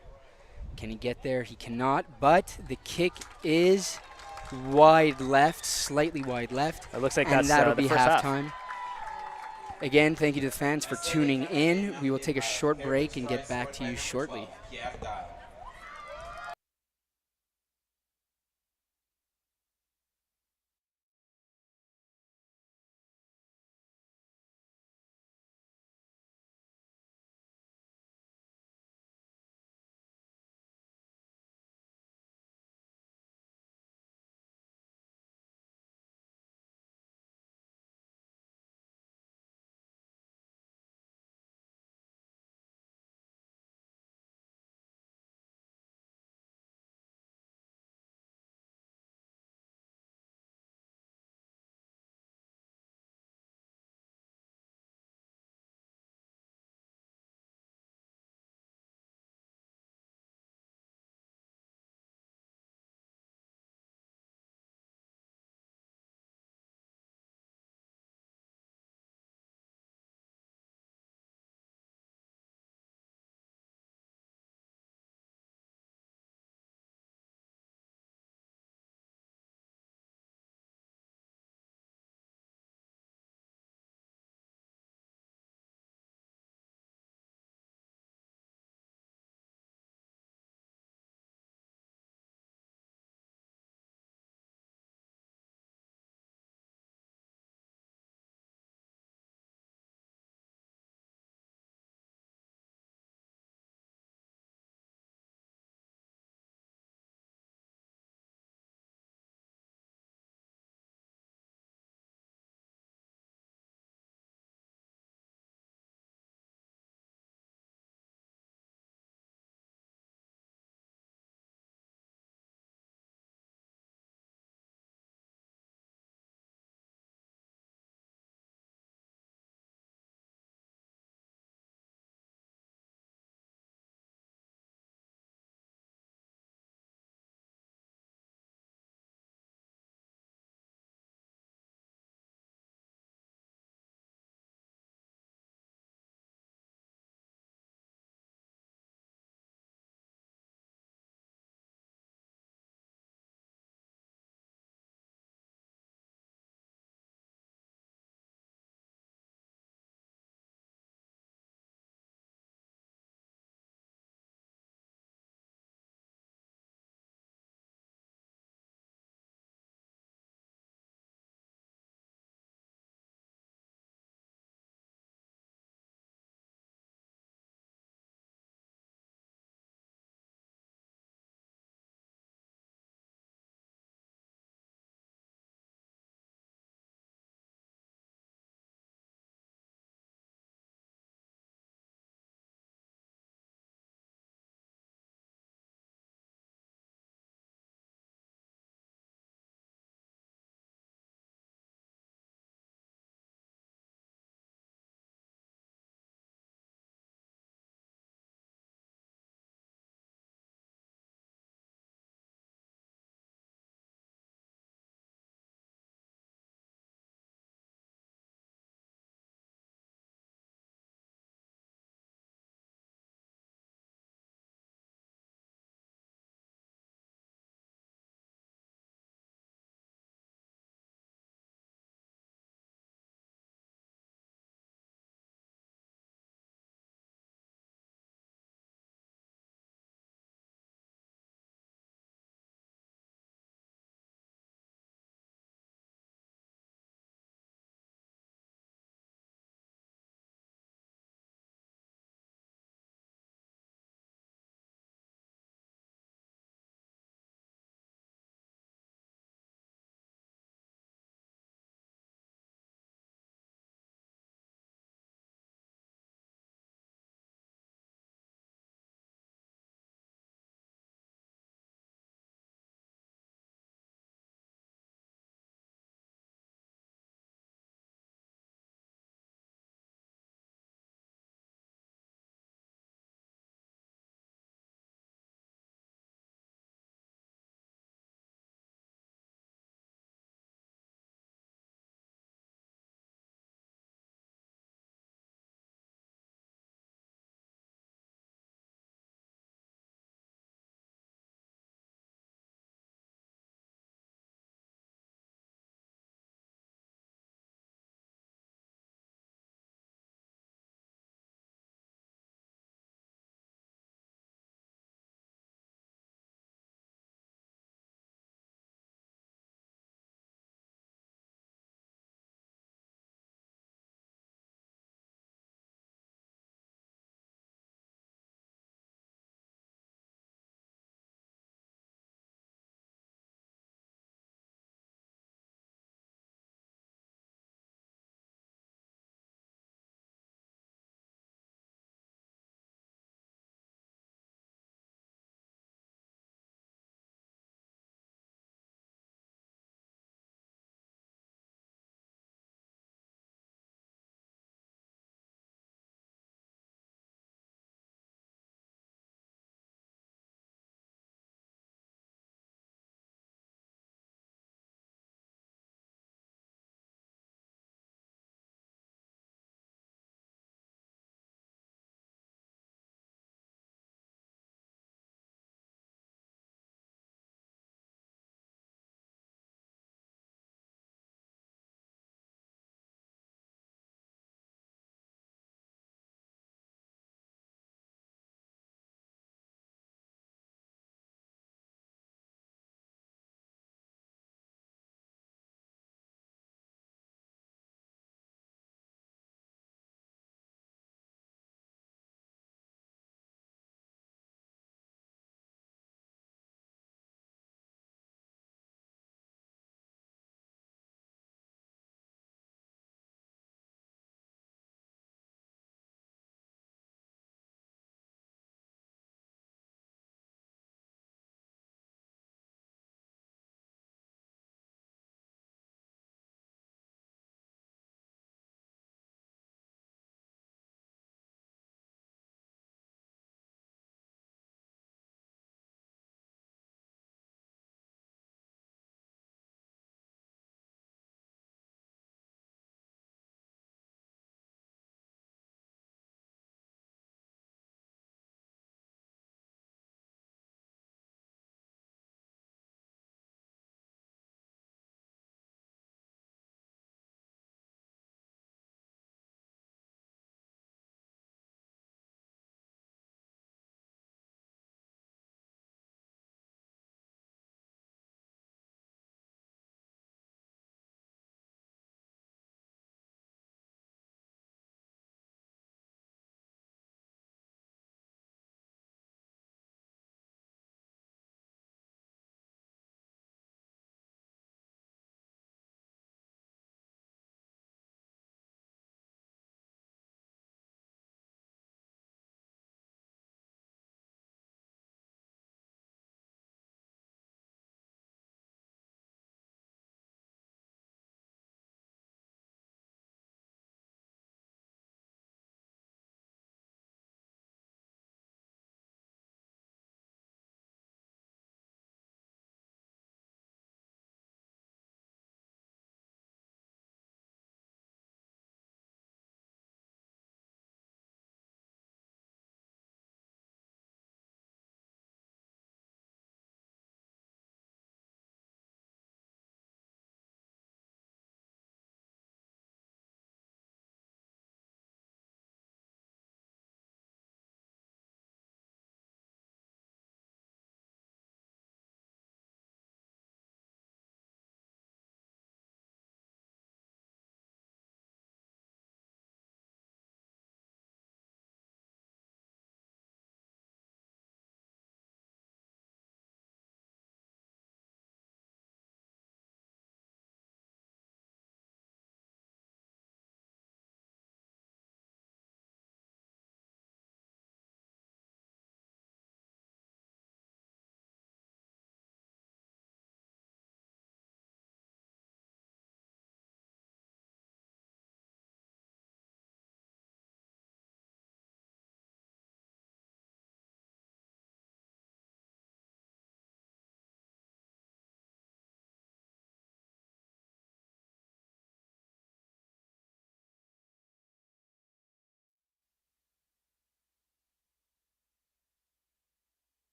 Can he get there? He cannot, but the kick is wide left, slightly wide left. It looks like and that's that'll the be first half. halftime. Again, thank you to the fans for tuning in. We will take a short break and get back to you shortly.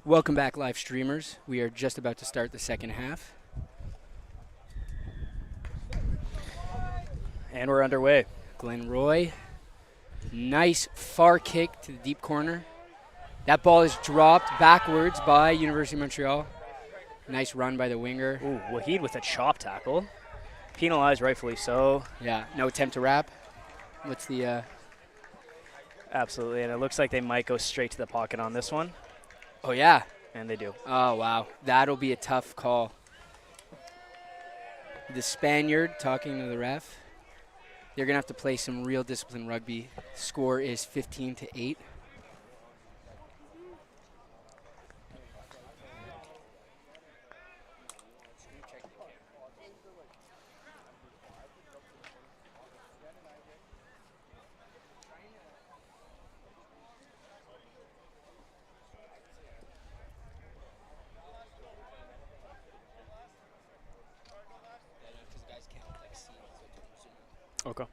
Welcome back, live streamers. We are just about to start the second half. And we're underway. Glenn Roy, nice far kick to the deep corner. That ball is dropped backwards by University of Montreal. Nice run by the winger. Ooh, Wahid with a chop tackle. Penalized, rightfully so. Yeah, no attempt to wrap. What's the... Absolutely, and it looks like they might go straight to the pocket on this one, Oh, yeah. and they do. Oh, wow. That'll be a tough call. The Spaniard talking to the ref. They're going to have to play some real disciplined rugby. Score is 15-8. Okay.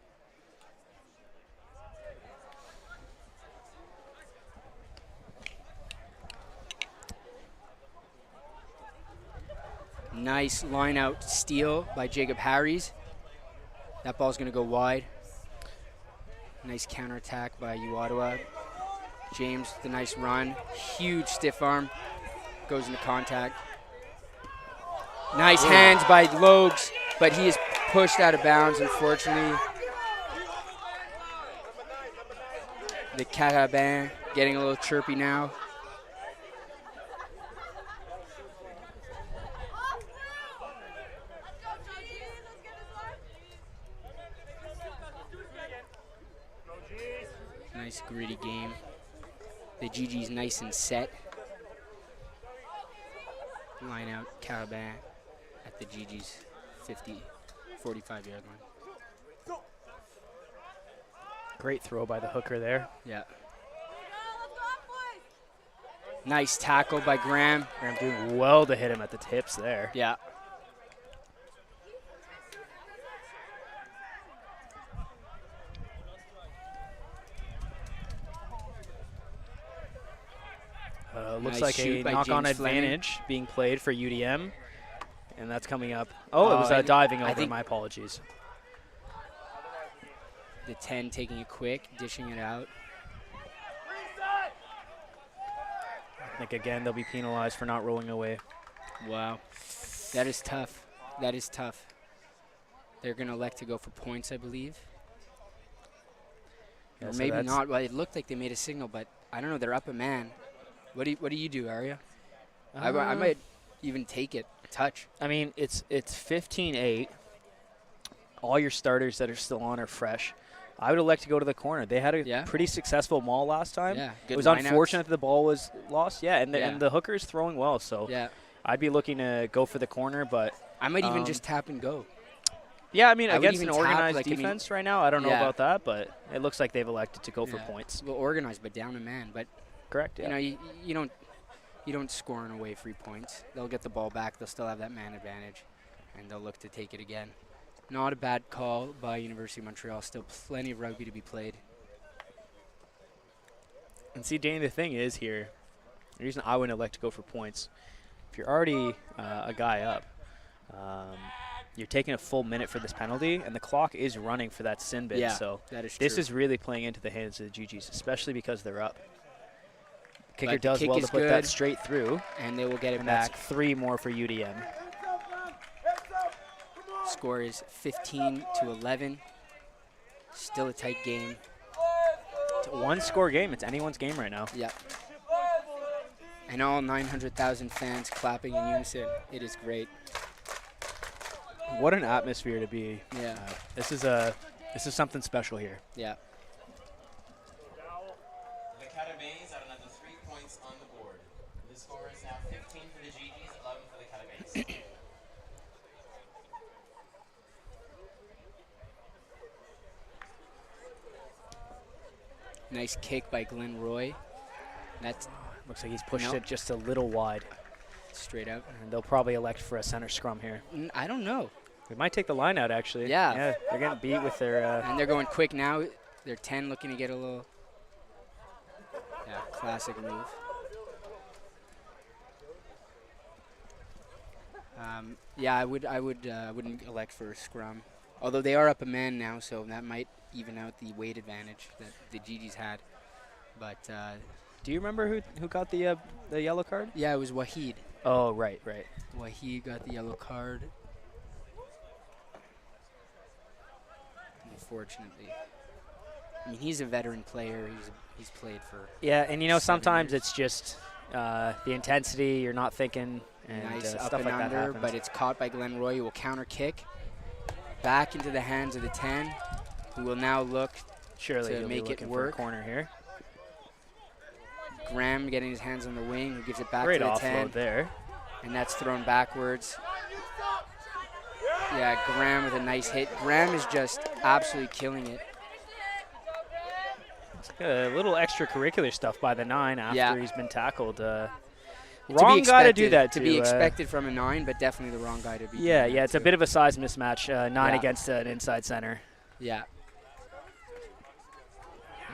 Nice line out steal by Jacob Harries. That ball's going to go wide. Nice counterattack by Uadawa. James, the nice run. Huge stiff arm. Goes into contact. Nice hands by Logs, but he is pushed out of bounds, unfortunately. The Carabin getting a little chirpy now. Nice gritty game. The GG's nice and set. Line out Carabin at the GG's 45-yard line. Great throw by the hooker there. Yeah. Nice tackle by Graham. Graham doing well to hit him at the tips there. Yeah. Looks Nice like shoot a by knock-on James Fleming. advantage being played for UDM, and that's coming up. Oh, it was I diving I over. think- My apologies. The 10 taking it quick, dishing it out. I think, again, they'll be penalized for not rolling away. Wow. That is tough. That is tough. They're going to elect to go for points, I believe. Yeah, Or so maybe that's- not. Well, it looked like they made a signal, but I don't know. They're up a man. What do you do, Arya? I might even take it. Touch. I mean, it's 15-8. All your starters that are still on are fresh. I would elect to go to the corner. They had a pretty successful maul last time. Yeah, It good was lineouts. unfortunate that the ball was lost. Yeah, and Yeah. the hooker's throwing well, so Yeah. I'd be looking to go for the corner, but I might even just tap and go. yeah, I mean, I would against an even tap, organized like, I mean- defense right now, I don't know Yeah. about that, but it looks like they've elected to go for Yeah. points. Well, organized, but down a man. But Correct, yeah. you don't score on away free points. They'll get the ball back. They'll still have that man advantage, and they'll look to take it again. Not a bad call by University of Montreal. Still plenty of rugby to be played. And see, Danny, the thing is here, the reason I wouldn't elect to go for points, if you're already a guy up, you're taking a full minute for this penalty, and the clock is running for that sin bid. Yeah, So that is this true. is really playing into the hands of the GGs, especially because they're up. Kicker But the does kick well to is put that good, straight through, and they will get it and back. that's 3 more for UDM. Score is 15-11. Still a tight game. It's a one-score game. It's anyone's game right now. Yep. And all 900,000 fans clapping in unison. It is great. What an atmosphere to be. Yeah. This is something special here. Yeah. The Catabays have another 3 points on the board. The score is now 15 for the GGs, 11 for the Catabays. Nice kick by Glenn Roy. That's Looks like he's pushed Nope. it just a little wide, straight out. and they'll probably elect for a center scrum here. I don't know. They might take the line out, actually. Yeah. Yeah, they're getting beat with their And they're going quick now. They're 10 looking to get a little. Yeah, classic move. Yeah, I wouldn't elect for a scrum. Although they are up a man now, so that might even out the weight advantage that the GGs had. But Do you remember who got the yellow card? yeah, it was Wahid. Oh, right. Wahid got the yellow card. Unfortunately. I mean, he's a veteran player. He's played for. Yeah, and 7 sometimes years. it's just the intensity. You're not thinking, and Nice stuff up like and that under, happens. but it's caught by Glenn Roy, who will counter kick back into the hands of the 10, who will now look Surely to he'll be make it looking for a work. corner here. Graham getting his hands on the wing, who gives it back Great to the offload 10, there. and that's thrown backwards. Yeah, Graham with a nice hit. Graham is just absolutely killing it. A little extracurricular stuff by the 9 after Yeah. he's been tackled. To Wrong be guy to do expected- that to to. be expected from a 9, but definitely the wrong guy to be. Yeah, doing yeah, that it's a to. bit of a size mismatch. 9 Yeah. against an inside center. Yeah,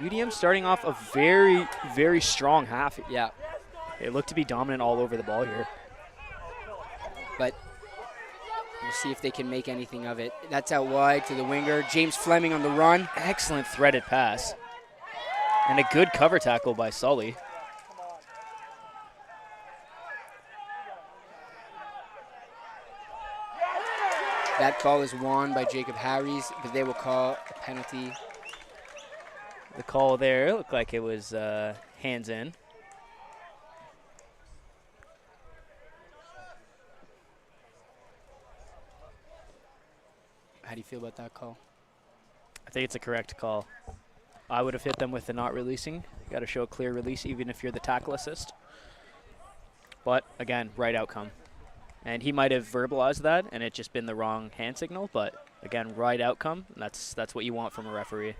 UDM starting off a very, very strong half. yeah, They look to be dominant all over the ball here. but we'll see if they can make anything of it. That's out wide to the winger. James Fleming on the run. Excellent threaded pass. And a good cover tackle by Sully. That ball is won by Jacob Harries, but they will call a penalty. The call there looked like it was hands in. How do you feel about that call? I think it's a correct call. I would have hit them with the not releasing. You got to show a clear release even if you're the tackle assist. But again, right outcome. And he might have verbalized that and it just been the wrong hand signal, but again, right outcome. And that's what you want from a referee.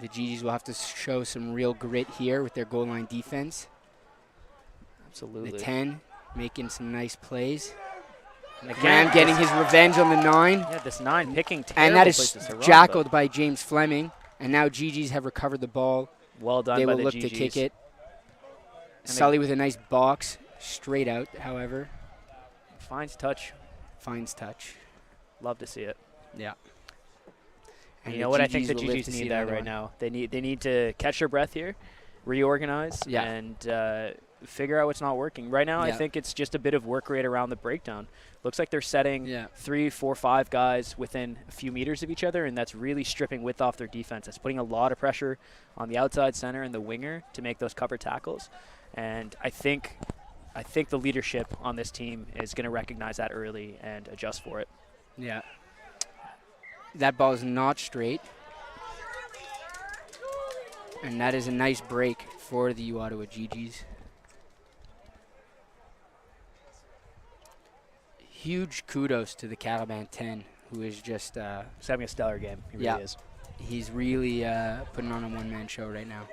The GGs will have to show some real grit here with their goal line defense. Absolutely. The 10 making some nice plays. And Graham getting his revenge on the 9. Yeah, this 9 picking terrible And that is places to run, jackled by James Fleming. And now GGs have recovered the ball. but well done They by will the look GGs. to kick it. And Sully with a nice box. Straight out, however. Finds touch. Finds touch. Love to see it. Yeah. And And you the know what? I think the GGs will live GGs to see need that another right one. now. They need to catch their breath here, reorganize, Yeah. and figure out what's not working. Right now, I Yeah. think it's just a bit of work rate around the breakdown. Looks like they're setting Yeah. 3, 4, 5 guys within a few meters of each other, and that's really stripping width off their defense. That's putting a lot of pressure on the outside center and the winger to make those cover tackles. And I think the leadership on this team is going to recognize that early and adjust for it. Yeah. That ball is not straight. And that is a nice break for the U Ottawa GGs. Huge kudos to the Caliban 10, who is just, He's having a stellar game. He really Yeah. is. he's really putting on a one-man show right now.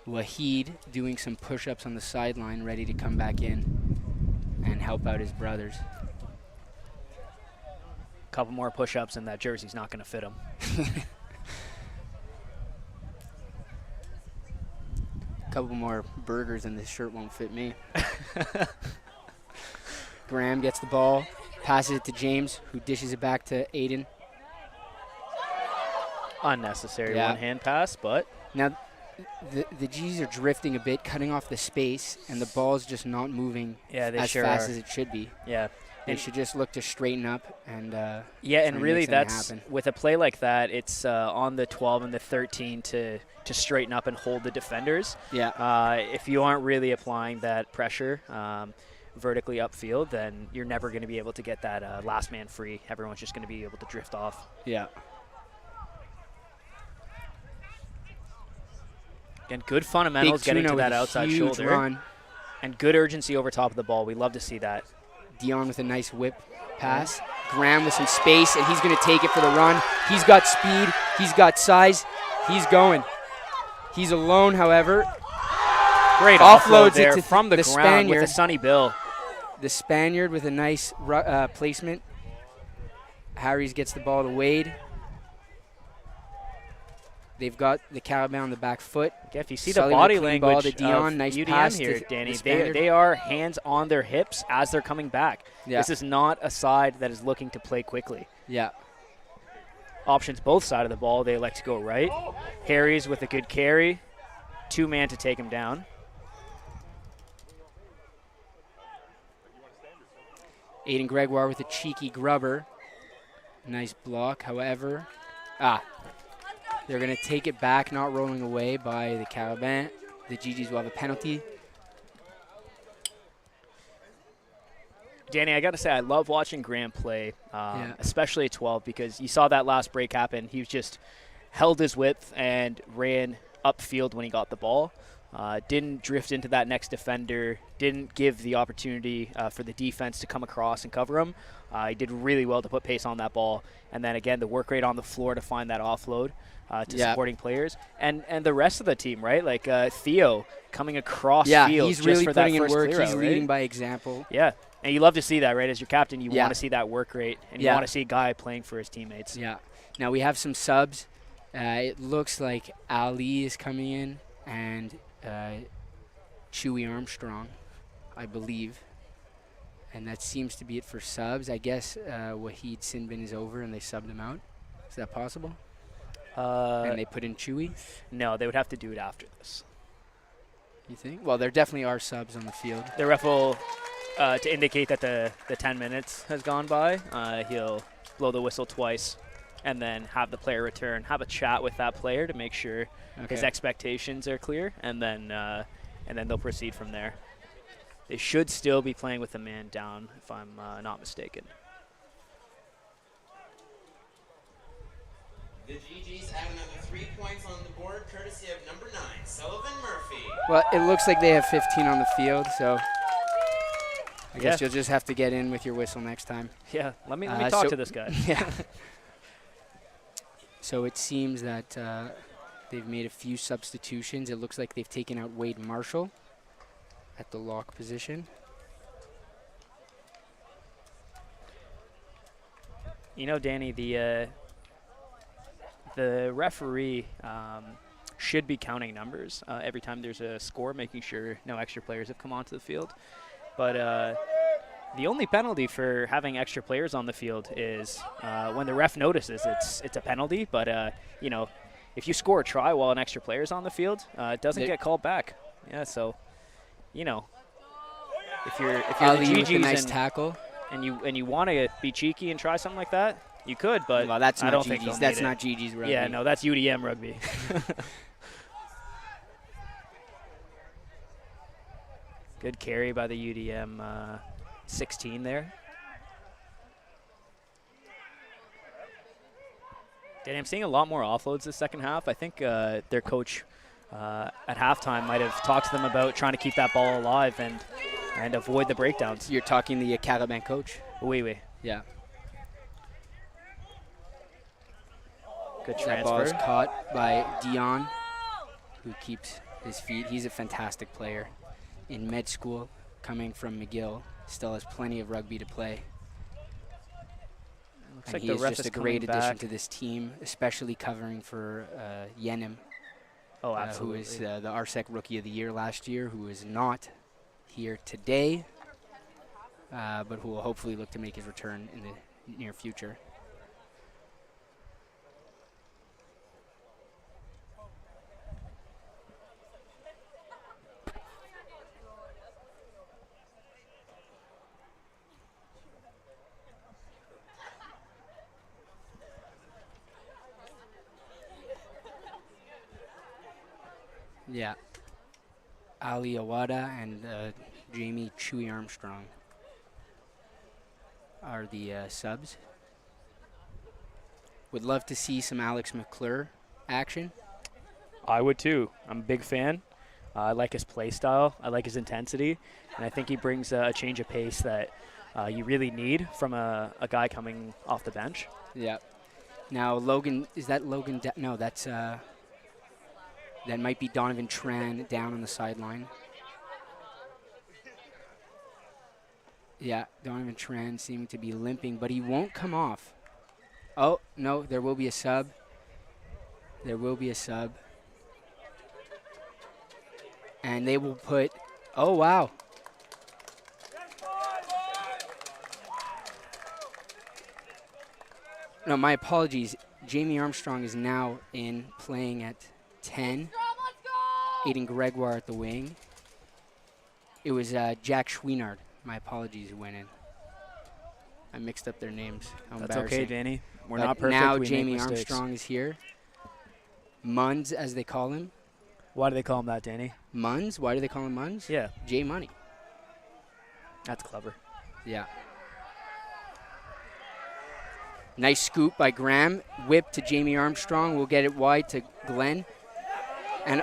Wahid doing some push-ups on the sideline, ready to come back in and help out his brothers. Couple more push-ups and that jersey's not going to fit him. Couple more burgers and this shirt won't fit me. Graham gets the ball, passes it to James, who dishes it back to Aiden. Unnecessary Yeah. one-hand pass, but Now, the G's are drifting a bit, cutting off the space, and the ball's just not moving yeah, they as sure fast are. as it should be. Yeah. They And- should just look to straighten up and Yeah, try and and really make something that's happen. with a play like that, it's on the 12 and the 13 to straighten up and hold the defenders. yeah, If you aren't really applying that pressure vertically upfield, then you're never going to be able to get that last man free. Everyone's just going to be able to drift off. yeah. And good fundamentals getting Tuna to with that a outside huge shoulder. run. And good urgency over top of the ball. We love to see that. Dion with a nice whip pass. Graham with some space, and he's going to take it for the run. He's got speed. He's got size. He's going. He's alone, however. Great Offloads offload there it to from the the ground with a Spaniard. sunny bill. The Spaniard with a nice placement. Harries gets the ball to Wade. They've got the Carabin on the back foot. Yeah, if you see Sully the with a body clean ball language to Dion, of nice UDM pass here, to Danny, the Spaniard. they are hands on their hips as they're coming back. Yeah. This is not a side that is looking to play quickly. Yeah. Options both sides of the ball. They elect to go right. Harry's with a good carry. 2-man to take him down. Aiden Gregoire with a cheeky grubber. Nice block, however. They're going to take it back, not rolling away by the Carabin. The GGs will have a penalty. Danny, I got to say, I love watching Graham play, especially at 12, because you saw that last break happen. He just held his width and ran upfield when he got the ball. Didn't drift into that next defender, didn't give the opportunity for the defense to come across and cover him. He did really well to put pace on that ball. And then, again, the work rate on the floor to find that offload to supporting players. And the rest of the team, right? Like Theo coming across field he's just really for putting that in first work. clear He's out, leading right? by example. Yeah, and you love to see that, right? As your captain, you Yeah. want to see that work rate, and you Yeah. want to see a guy playing for his teammates. Yeah. Now we have some subs. It looks like Ali is coming in and Chewy Armstrong, I believe. And that seems to be it for subs. I guess Wahid Sinbin is over and they subbed him out. Is that possible? And they put in Chewy, No, they would have to do it after this. you think? Well, there definitely are subs on the field. The ref will, to indicate that the 10 minutes has gone by, he'll blow the whistle twice and then have the player return, have a chat with that player to make sure his expectations are clear, and then they'll proceed from there. They should still be playing with the man down, if I'm not mistaken. The GGs add another 3 points on the board, courtesy of number 9, Sullivan Murphy. Well, it looks like they have 15 on the field, so I guess Yeah. you'll just have to get in with your whistle next time. Yeah, let me talk so- to this guy. Yeah. So it seems that they've made a few substitutions. It looks like they've taken out Wade Marshall at the lock position. You know, Danny, the referee should be counting numbers every time there's a score, making sure no extra players have come onto the field. But the only penalty for having extra players on the field is when the ref notices it's a penalty. But you know, if you score a try while an extra player is on the field, it doesn't get called back. Yeah, so you know, if you're Ali the with a nice GGs tackle. and you want to be cheeky and try something like that, you could, but Well, that's I not don't think GG's. they'll That's need it. not GG's rugby. Yeah, no, that's UDM rugby. Good carry by the UDM 16 there. Danny, I'm seeing a lot more offloads this second half. I think their coach at halftime might have talked to them about trying to keep that ball alive and avoid the breakdowns. You're talking the Carabin coach? Oui. Yeah. Good That ball is transfer. caught by Dion, who keeps his feet. He's a fantastic player. In med school, coming from McGill, still has plenty of rugby to play. Looks And like he the is ref just is a great coming addition back. to this team, especially covering for Yenim, Oh, who absolutely. is the RSEC Rookie of the Year last year, who is not here today, but who will hopefully look to make his return in the near future. Yeah. Ali Awada and Jamie Chewy Armstrong are the subs. Would love to see some Alex McClure action. I would too. I'm a big fan. I like his play style. I like his intensity. And I think he brings a change of pace that you really need from a guy coming off the bench. Yeah. Now, Logan, is that Logan? No, that's that might be Donovan Tran down on the sideline. Yeah, Donovan Tran seeming to be limping, but he won't come off. Oh, no, there will be a sub. There will be a sub. And they will put, oh, wow. No, my apologies. Jamie Armstrong is now in playing at 10. Aiden Gregoire at the wing. It was Jack Schweenard. My apologies, who went in. I mixed up their names. How That's okay, embarrassing. Danny. We're But not perfect. now we make Jamie mistakes. Armstrong is here. Munz, as they call him. Why do they call him that, Danny? Munz? Why do they call him Munz? Yeah, J Money. that's clever. Yeah. Nice scoop by Graham. Whip to Jamie Armstrong. We'll get it wide to Glenn. And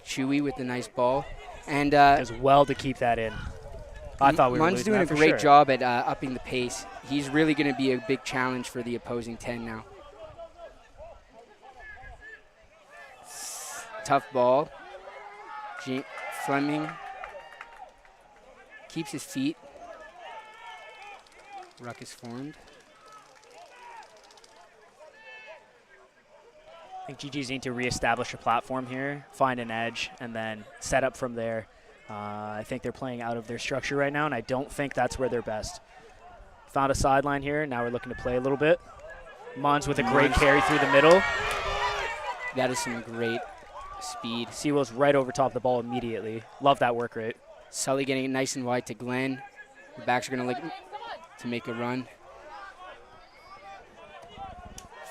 Chewy with the nice ball. And Does well to keep that in. I thought we were Mun's losing doing a that for great sure. job at upping the pace. He's really going to be a big challenge for the opposing 10 now. Tough ball. Fleming keeps his feet. Ruck is formed. I think GGs need to reestablish a platform here, find an edge, and then set up from there. I think they're playing out of their structure right now, and I don't think that's where they're best. Found a sideline here. Now we're looking to play a little bit. Mons with a great carry through the middle. That is some great speed. Sewell's right over top of the ball immediately. Love that work rate. Sully getting it nice and wide to Glenn. The backs are going to look to make a run.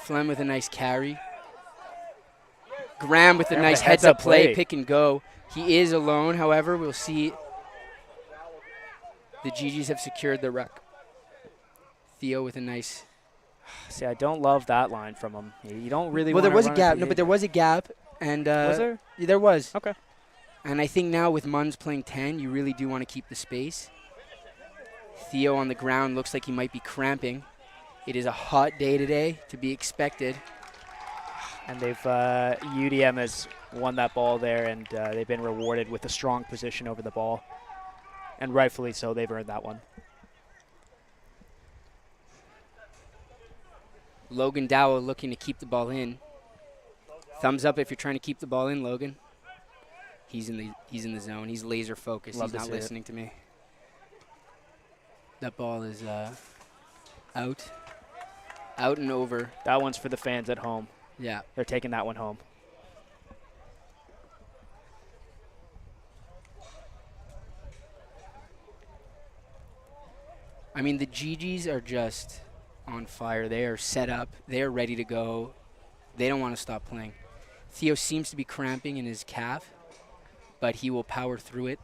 Flem with a nice carry. Graham with a Graham, nice the heads-up heads-up play, play. pick and go. He is alone, however. We'll see. The GGs have secured the ruck. Theo with a nice. See, I don't love that line from him. You don't really Well, there wanna was a run gap. at No, the but there was a gap, and Was there? Yeah, there was. Okay. And I think now with Munz playing 10, you really do want to keep the space. Theo on the ground looks like he might be cramping. It is a hot day today, to be expected. And they've UDM has won that ball there, and they've been rewarded with a strong position over the ball. And rightfully so, they've earned that one. Logan Dowell looking to keep the ball in. Thumbs up if you're trying to keep the ball in, Logan. He's in the zone. He's laser focused. Love He's to not see it. listening to me. That ball is out and over. That one's for the fans at home. Yeah. They're taking that one home. I mean, the GGs are just on fire. They are set up. They are ready to go. They don't want to stop playing. Theo seems to be cramping in his calf, but he will power through it.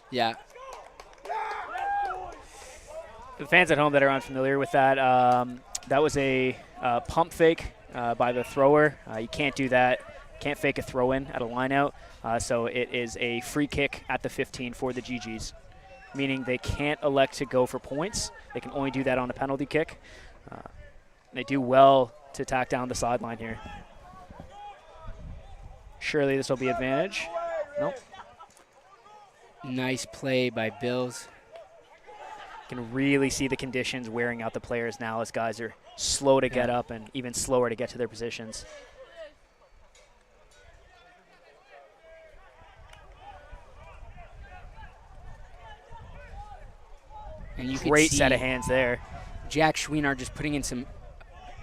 Yeah. For the fans at home that are unfamiliar with that, that was a pump fake by the thrower. You can't do that. Can't fake a throw-in at a line-out. So it is a free kick at the 15 for the GGs, meaning they can't elect to go for points. They can only do that on a penalty kick. They do well to tack down the sideline here. Surely this will be advantage. Nope. Nice play by Bills. Can really see the conditions wearing out the players now as guys are slow to get up and even slower to get to their positions. And you could Great see set of hands there. Jack Schweenard just putting in some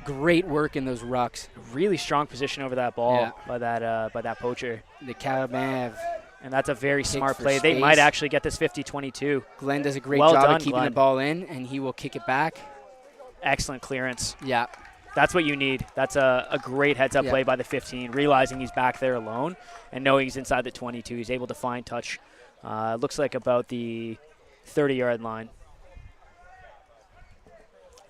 great work in those rucks. Really strong position over that ball Yeah. by that poacher. The Calaban. And that's a very smart for play. They might space. actually get this 50-22. Glenn does a great Well job done, of keeping Glenn. the ball in, and he will kick it back. Excellent clearance. Yeah. That's what you need. That's a great heads-up Yeah. play by the 15, realizing he's back there alone and knowing he's inside the 22. He's able to find touch. Looks like about the 30-yard line.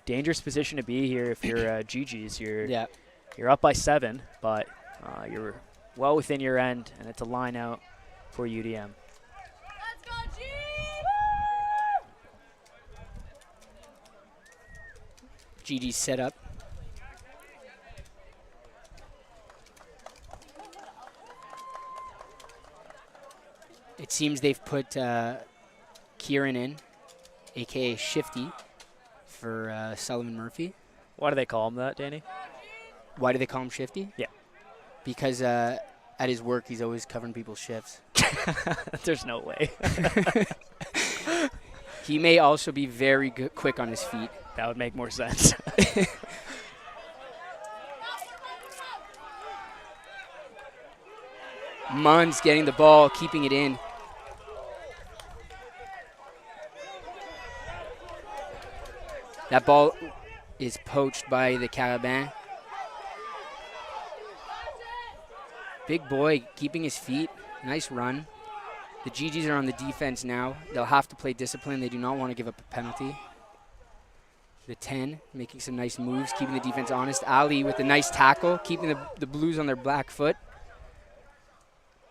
Dangerous position to be here if you're GGs. You're up by 7, but you're well within your end, and it's a line out for UDM. Let's go, G! GG set up. seems they've put Kieran in, a.k.a. Shifty, for Sullivan Murphy. Why do they call him that, Danny? Why do they call him Shifty? Yeah. Because at his work, he's always covering people's shifts. There's no way. He may also be very quick on his feet. That would make more sense. Munns getting the ball, keeping it in. That ball is poached by the Carabin. Big boy keeping his feet. Nice run. The GGs are on the defense now. They'll have to play discipline. They do not want to give up a penalty. The 10 making some nice moves, keeping the defense honest. Ali with a nice tackle, keeping the Blues on their black foot.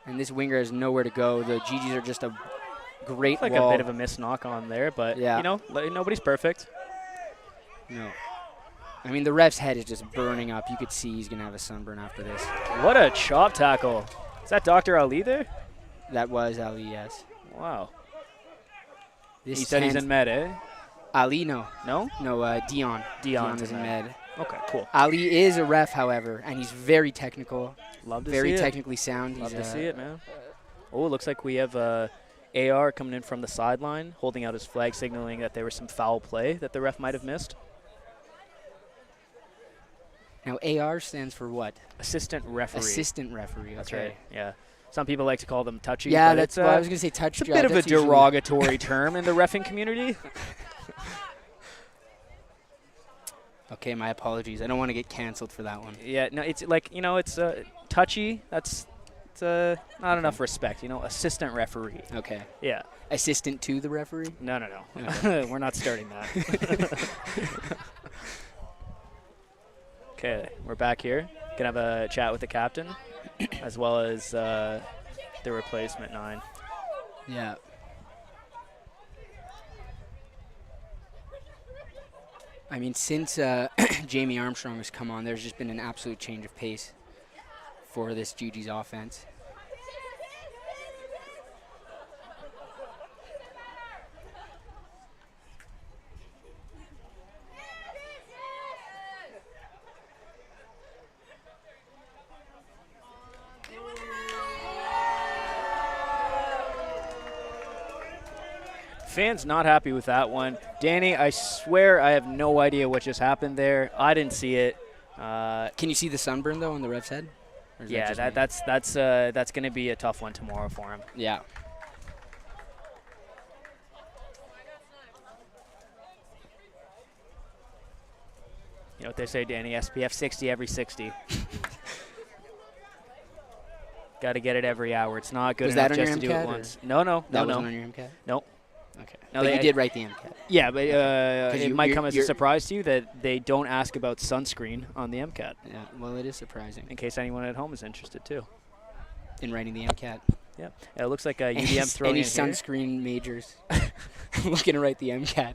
And this winger has nowhere to go. The GGs are just a great Like wall. a bit of a missed knock on there, but Yeah. you know, nobody's perfect. No. I mean, the ref's head is just burning up. You could see he's going to have a sunburn after this. What a chop tackle. Is that Dr. Ali there? That was Ali, yes. Wow. This He said he's 10 in med, eh? Ali, no. No? No, Dion. Dion's is in in med. med. Okay, cool. Ali is a ref, however, and he's very technical, Love to very see it. technically sound. Love He's, to see it, man. Oh, it looks like we have AR coming in from the sideline, holding out his flag, signaling that there was some foul play that the ref might have missed. Now, AR stands for what? Assistant referee. Assistant referee. That's okay. right. Yeah. Some people like to call them touchy. Yeah, but that's it's, what I was going to say. Touch it's a job. bit of a That's usually- derogatory term in the reffing community. Okay, my apologies. I don't want to get canceled for that one. Yeah, no, it's like, you know, it's touchy. It's not enough respect, you know. Assistant referee. Okay. Yeah. Assistant to the referee? No. Okay. We're not starting that. Okay, we're back here. Gonna have a chat with the captain, as well as the replacement 9. Yeah. I mean, since Jamie Armstrong has come on, there's just been an absolute change of pace for this GG's offense. Fans not happy with that one. Danny, I swear I have no idea what just happened there. I didn't see it. Can you see the sunburn, though, on the ref's head? Or is Yeah, that just me? that's going to be a tough one tomorrow for him. Yeah. You know what they say, Danny? SPF 60 every 60. Got to get it every hour. It's not good Was enough that on just to your do it MCAT, once. No. That wasn't on your MCAT? Nope. Okay. No, But they- you did write the MCAT. Yeah, but it you- might you're- come as a you're- surprise to you that they don't ask about sunscreen on the MCAT, Yeah, well, it is surprising. in case anyone at home is interested too. In writing the MCAT. Yeah, it looks like UDM Any throwing in here. sunscreen majors looking to write the MCAT.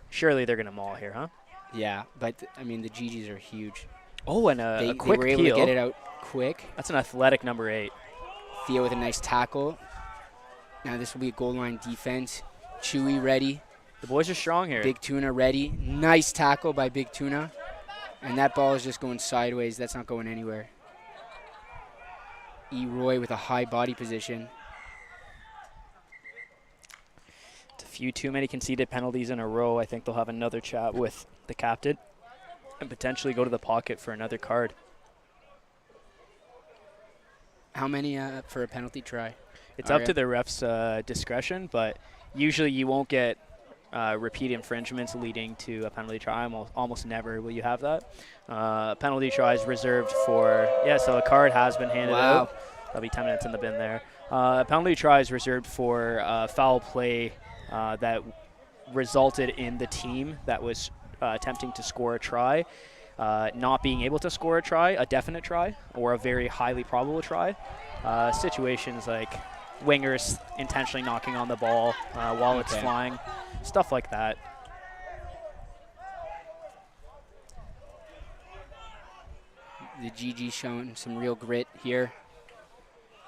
Surely they're going to maul here, huh? Yeah, but, I mean, the GGs are huge. Oh, and They a quick were able peel. to get it out quick. That's an athletic number 8. Theo with a nice tackle. Now this will be a goal line defense. Chewy ready. The boys are strong here. Big Tuna ready. Nice tackle by Big Tuna. And that ball is just going sideways. That's not going anywhere. E. Roy with a high body position. It's a few too many conceded penalties in a row. I think they'll have another chat with the captain and potentially go to the pocket for another card. How many for a penalty try? It's up to the ref's discretion, but usually you won't get repeat infringements leading to a penalty try. Almost never will you have that. Penalty tries reserved for, so a card has been handed out. That'll be 10 minutes in the bin there. Penalty tries reserved for foul play that resulted in the team that was attempting to score a try not being able to score a try, a definite try, or a very highly probable try. Situations like wingers intentionally knocking on the ball while it's flying, stuff like that. The GG showing some real grit here.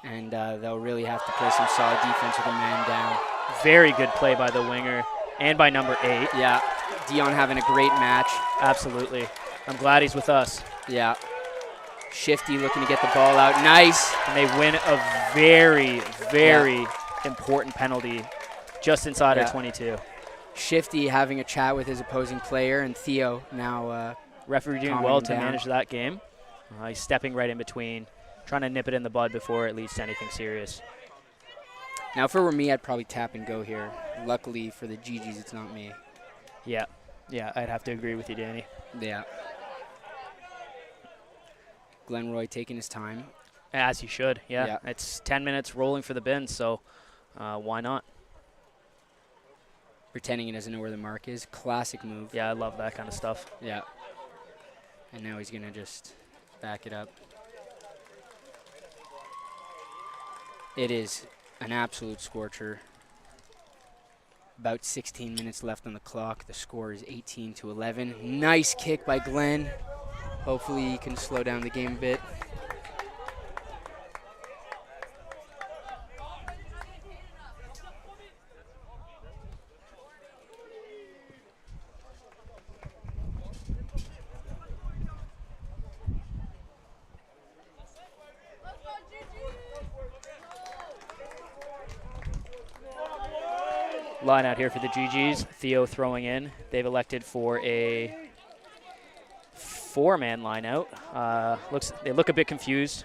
and they'll really have to play some solid defense with a man down. Very good play by the winger and by number 8. Yeah, Dion having a great match. Absolutely. I'm glad he's with us. Yeah. Shifty looking to get the ball out. Nice. And they win a very, very important penalty just inside our 22. Shifty having a chat with his opposing player, and Theo now referee doing well to manage that game. He's stepping right in between, trying to nip it in the bud before it leads to anything serious. Now, if it were me, I'd probably tap and go here. Luckily for the GGs, it's not me. Yeah, I'd have to agree with you, Danny. Yeah. Glenroy taking his time. As he should, yeah. It's 10 minutes rolling for the bin, so why not? Pretending he doesn't know where the mark is. Classic move. Yeah, I love that kind of stuff. Yeah. And now he's going to just back it up. It is an absolute scorcher. About 16 minutes left on the clock. The score is 18-11. Nice kick by Glenn. Hopefully he can slow down the game a bit. Line out here for the GGs. Theo throwing in. They've elected for a 4-man line out. They look a bit confused.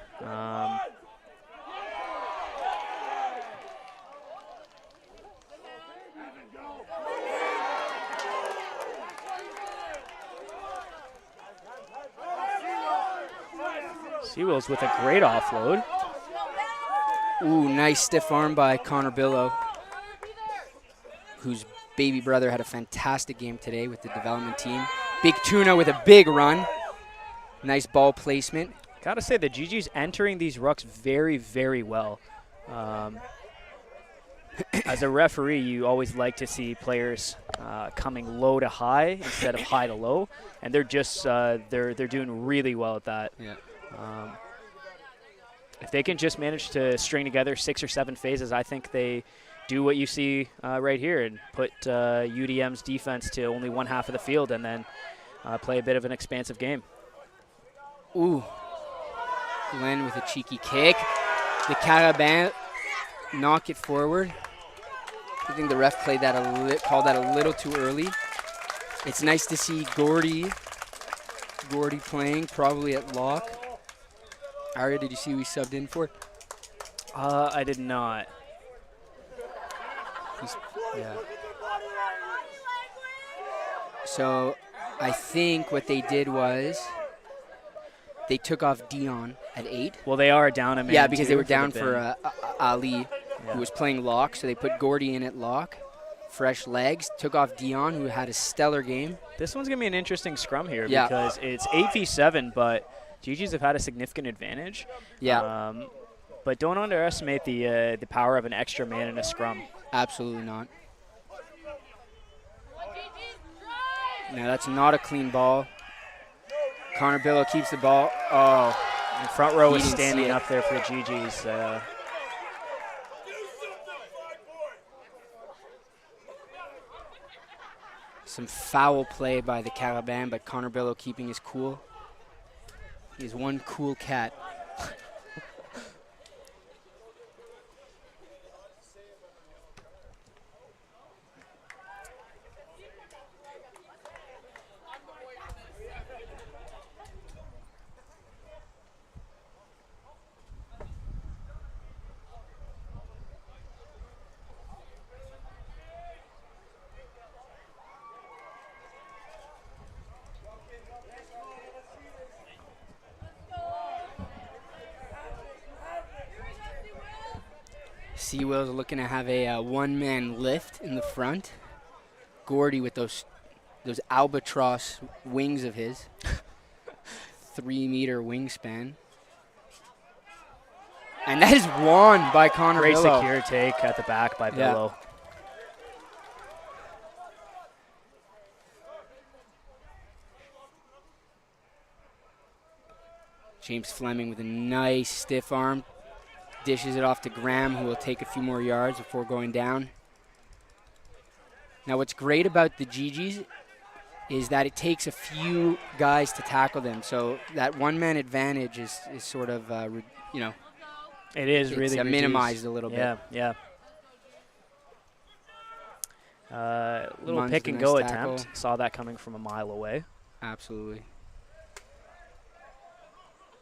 Seawolves with a great offload. Ooh, nice stiff arm by Connor Billow, whose baby brother had a fantastic game today with the development team. Big Tuna with a big run. Nice ball placement. Gotta say, the GG's entering these rucks very, very well. As a referee, you always like to see players coming low to high instead of high to low, and they're just they're doing really well at that. Yeah. If they can just manage to string together 6 or 7 phases, I think they do what you see right here and put UDM's defense to only one half of the field and then play a bit of an expansive game. Ooh. Glenn with a cheeky kick. The Carabin knock it forward. I think the ref played that called that a little too early. It's nice to see Gordy playing, probably at lock. Aria, did you see who he subbed in for? I did not. Yeah. So I think what they did was they took off Dion at 8. Well, they are down a man. Yeah, because they were down for Ali, who was playing lock. So they put Gordy in at lock. Fresh legs. Took off Dion, who had a stellar game. This one's going to be an interesting scrum here because it's 8v7, but GGs have had a significant advantage. Yeah. But don't underestimate the power of an extra man in a scrum. Absolutely not. Now that's not a clean ball. Connor Billow keeps the ball. Oh. And front row is standing up there for the GGs. Some foul play by the Carabin, but Connor Billow keeping his cool. He's one cool cat. Seawell's looking to have a one-man lift in the front. Gordy with those albatross wings of his. 3-meter wingspan. And that is won by Connor Great Billow. secure take at the back by Billow. James Fleming with a nice stiff arm. Dishes it off to Graham, who will take a few more yards before going down. Now, what's great about the GGs is that it takes a few guys to tackle them. So that one-man advantage is sort of, It is really reduced. minimized a little bit. Yeah. Little Munn's pick the and nice go tackle. attempt. Saw that coming from a mile away. Absolutely.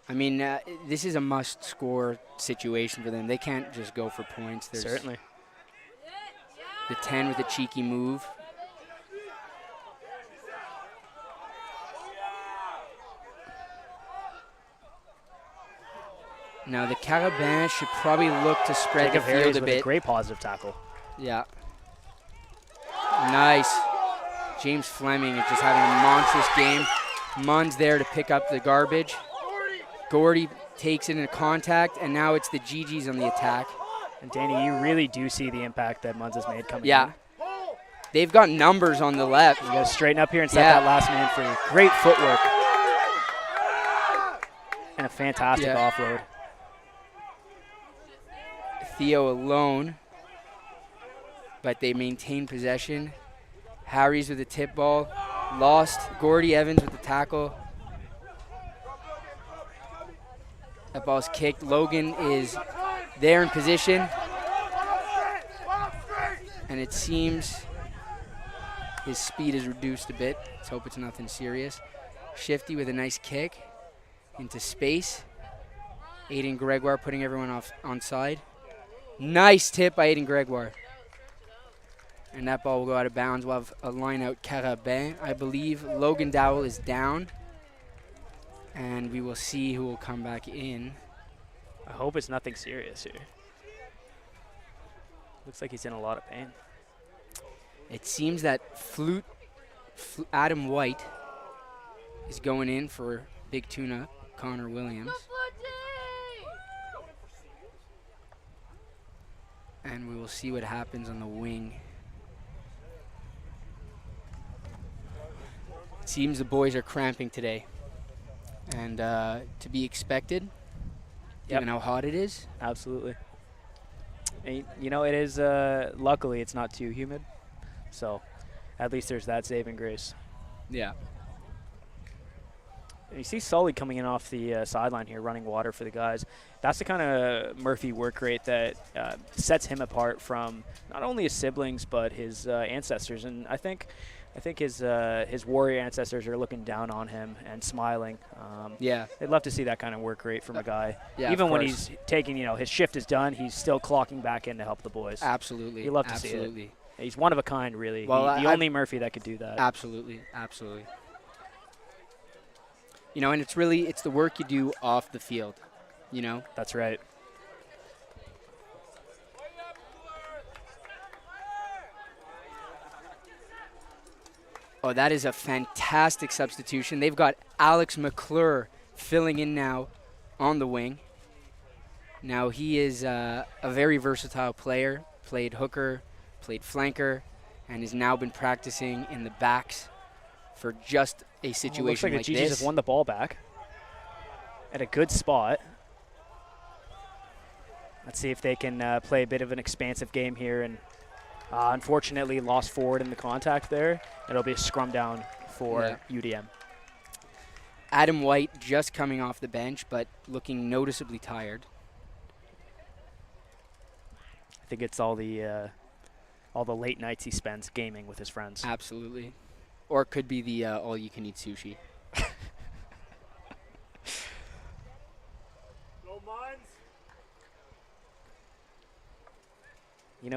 I mean, this is a must-score situation for them. They can't just go for points. There's Certainly. the 10 with a cheeky move. Now the Carabins should probably look to spread the Jacob Harris field a with bit. a great positive tackle. Yeah. Nice. James Fleming is just having a monstrous game. Munn's there to pick up the garbage. Gordy takes it into contact, and now it's the GGs on the attack. And Danny, you really do see the impact that Munz has made coming Yeah. in. They've got numbers on the left. You got to straighten up here and set Yeah. that last man free. Great footwork. And a fantastic Yeah. offload. Theo alone, but they maintain possession. Harry's with the tip ball. Lost. Gordy Evans with the tackle. That ball's kicked. Logan is there in position. And it seems his speed is reduced a bit. Let's hope it's nothing serious. Shifty with a nice kick into space. Aiden Gregoire putting everyone off onside. Nice tip by Aiden Gregoire. And that ball will go out of bounds. We'll have a line out Carabin. I believe Logan Dowell is down. And we will see who will come back in. I hope it's nothing serious here. Looks like he's in a lot of pain. It seems that Adam White is going in for Big Tuna Connor Williams. And we will see what happens on the wing. It seems the boys are cramping today. And to be expected, given how hot it is. Absolutely. And, you know, it is, luckily it's not too humid. So at least there's that saving grace. Yeah. And you see Sully coming in off the sideline here, running water for the guys. That's the kind of Murphy work rate that sets him apart from not only his siblings but his ancestors. And I think his warrior ancestors are looking down on him and smiling. Yeah. They'd love to see that kind of work rate from a guy. Yeah, even of when course. he's taking, his shift is done, he's still clocking back in to help the boys. Absolutely. You love to see it. He's one of a kind, really. Well, the only Murphy that could do that. Absolutely. Absolutely. And it's the work you do off the field, That's right. Oh, that is a fantastic substitution. They've got Alex McClure filling in now on the wing. Now, he is a very versatile player, played hooker, played flanker, and has now been practicing in the backs for just a situation looks like like the GGs this. have won the ball back at a good spot. Let's see if they can play a bit of an expansive game here. And unfortunately, lost forward in the contact there. It'll be a scrum down for UDM. Adam White just coming off the bench, but looking noticeably tired. I think it's all the late nights he spends gaming with his friends. Absolutely. Or it could be the all-you-can-eat sushi.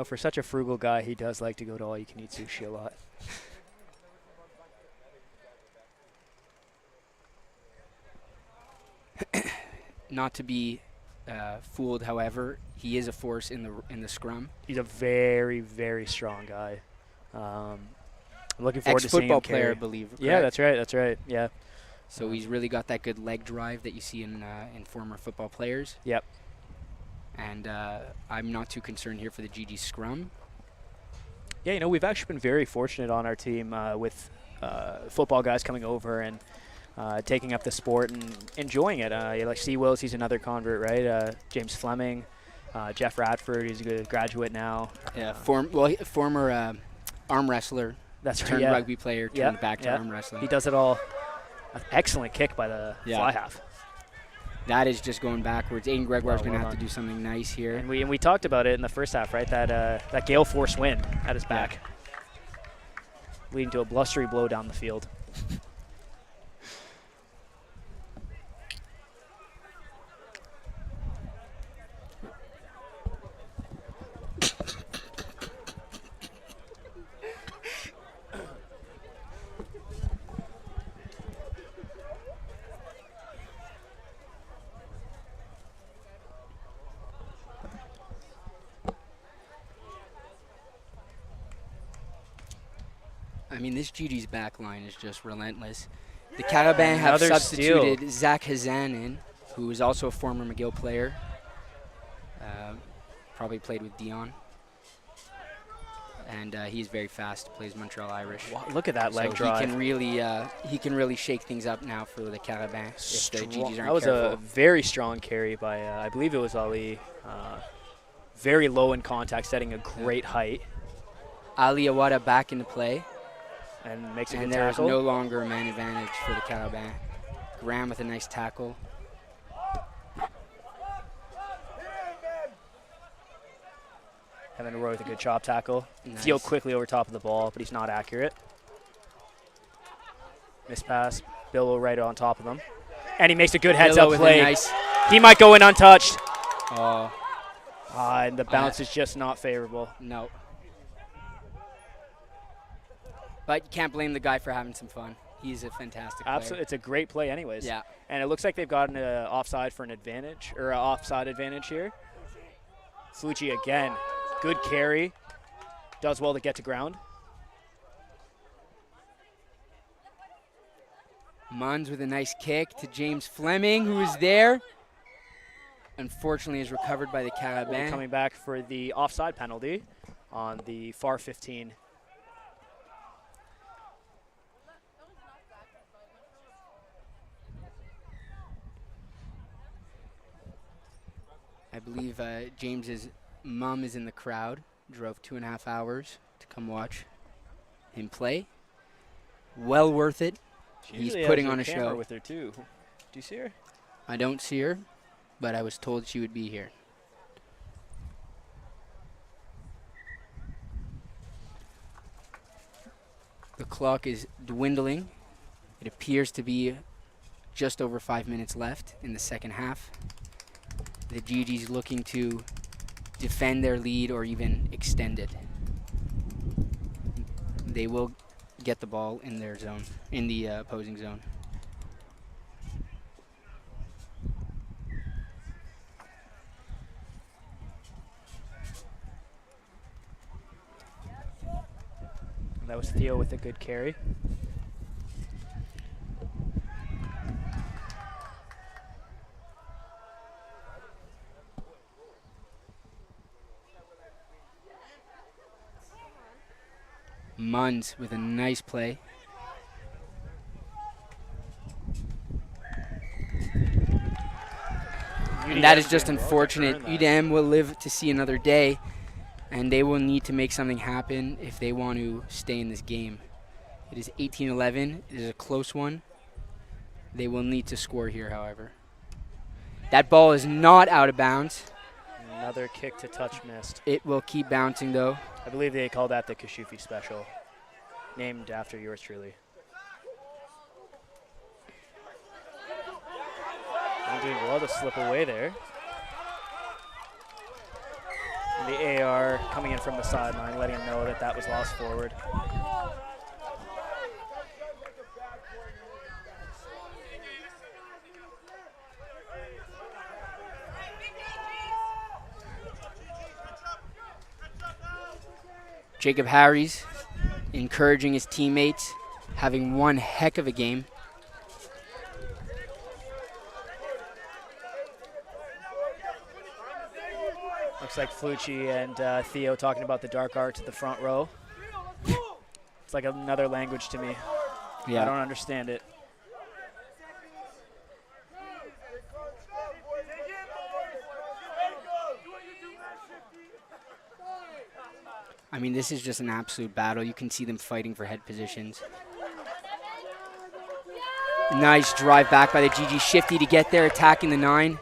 For such a frugal guy, he does like to go to all-you-can-eat sushi a lot. Not to be fooled, however, he is a force in the scrum. He's a very, very strong guy. I'm looking forward to seeing him Ex-football player, carry. I believe. Yeah, correct? that's right. Yeah. So he's really got that good leg drive that you see in former football players. Yep. And I'm not too concerned here for the GG scrum. Yeah, we've actually been very fortunate on our team with football guys coming over and taking up the sport and enjoying it. Like C. Wills, he's another convert, right? James Fleming. Jeff Radford, he's a good graduate now. Yeah, former arm wrestler, That's right. turned Yeah. rugby player, turned back to yeah. arm wrestling. He does it all. An excellent kick by the fly half. That is just going backwards. Aiden Gregoire's going to have done. to do something nice here. And we talked about it in the first half, right? That gale force wind at his back, leading to a blustery blow down the field. I mean, this GG's back line is just relentless. The Carabin have Another substituted Zach Hazan in, who is also a former McGill player. Probably played with Dion. And he's very fast, plays Montreal Irish. Wow, look at that leg drive. He can really shake things up now for the Carabin if the GGs aren't That was careful. a very strong carry by, I believe it was Ali. Very low in contact, setting a great height. Ali Awada back into play. And makes a And good there is tackle. no longer a man advantage for the Carabin. Graham with a nice tackle. Kevin Roy with a good chop tackle. Nice. Theo quickly over top of the ball, but he's not accurate. Miss pass. Billow right on top of him. And he makes a good heads-up Billow with a play. nice. He might go in untouched. Oh, And the bounce is just not favorable. no. But you can't blame the guy for having some fun. He's a fantastic player. Absolutely, it's a great play anyways. Yeah. And it looks like they've gotten an offside for an advantage, or an offside advantage here. Flucci again, good carry. Does well to get to ground. Munns with a nice kick to James Fleming, who is there. Unfortunately, is recovered by the Carabin. Coming back for the offside penalty on the far 15. I believe James's mom is in the crowd. Drove 2.5 hours to come watch him play. Well worth it. He's putting on a show. With her too. Do you see her? I don't see her, but I was told she would be here. The clock is dwindling. It appears to be just over 5 minutes left in the second half. The GG's looking to defend their lead or even extend it. They will get the ball in their zone, in the opposing zone. That was Theo with a good carry. Munns with a nice play. And that is just unfortunate. UDM will live to see another day, and they will need to make something happen if they want to stay in this game. It is 18-11. It is a close one. They will need to score here, however. That ball is not out of bounds. Another kick to touch missed. It will keep bouncing, though. I believe they call that the Kashufi special, named after yours truly. I'm doing well to slip away there. And the AR coming in from the sideline, letting him know that that was lost forward. Jacob Harries encouraging his teammates, having one heck of a game. Looks like Flucci and Theo talking about the dark arts at the front row. It's like another language to me. I don't understand it. I mean, this is just an absolute battle. You can see them fighting for head positions. Nice drive back by the GG. Shifty to get there, attacking the 9.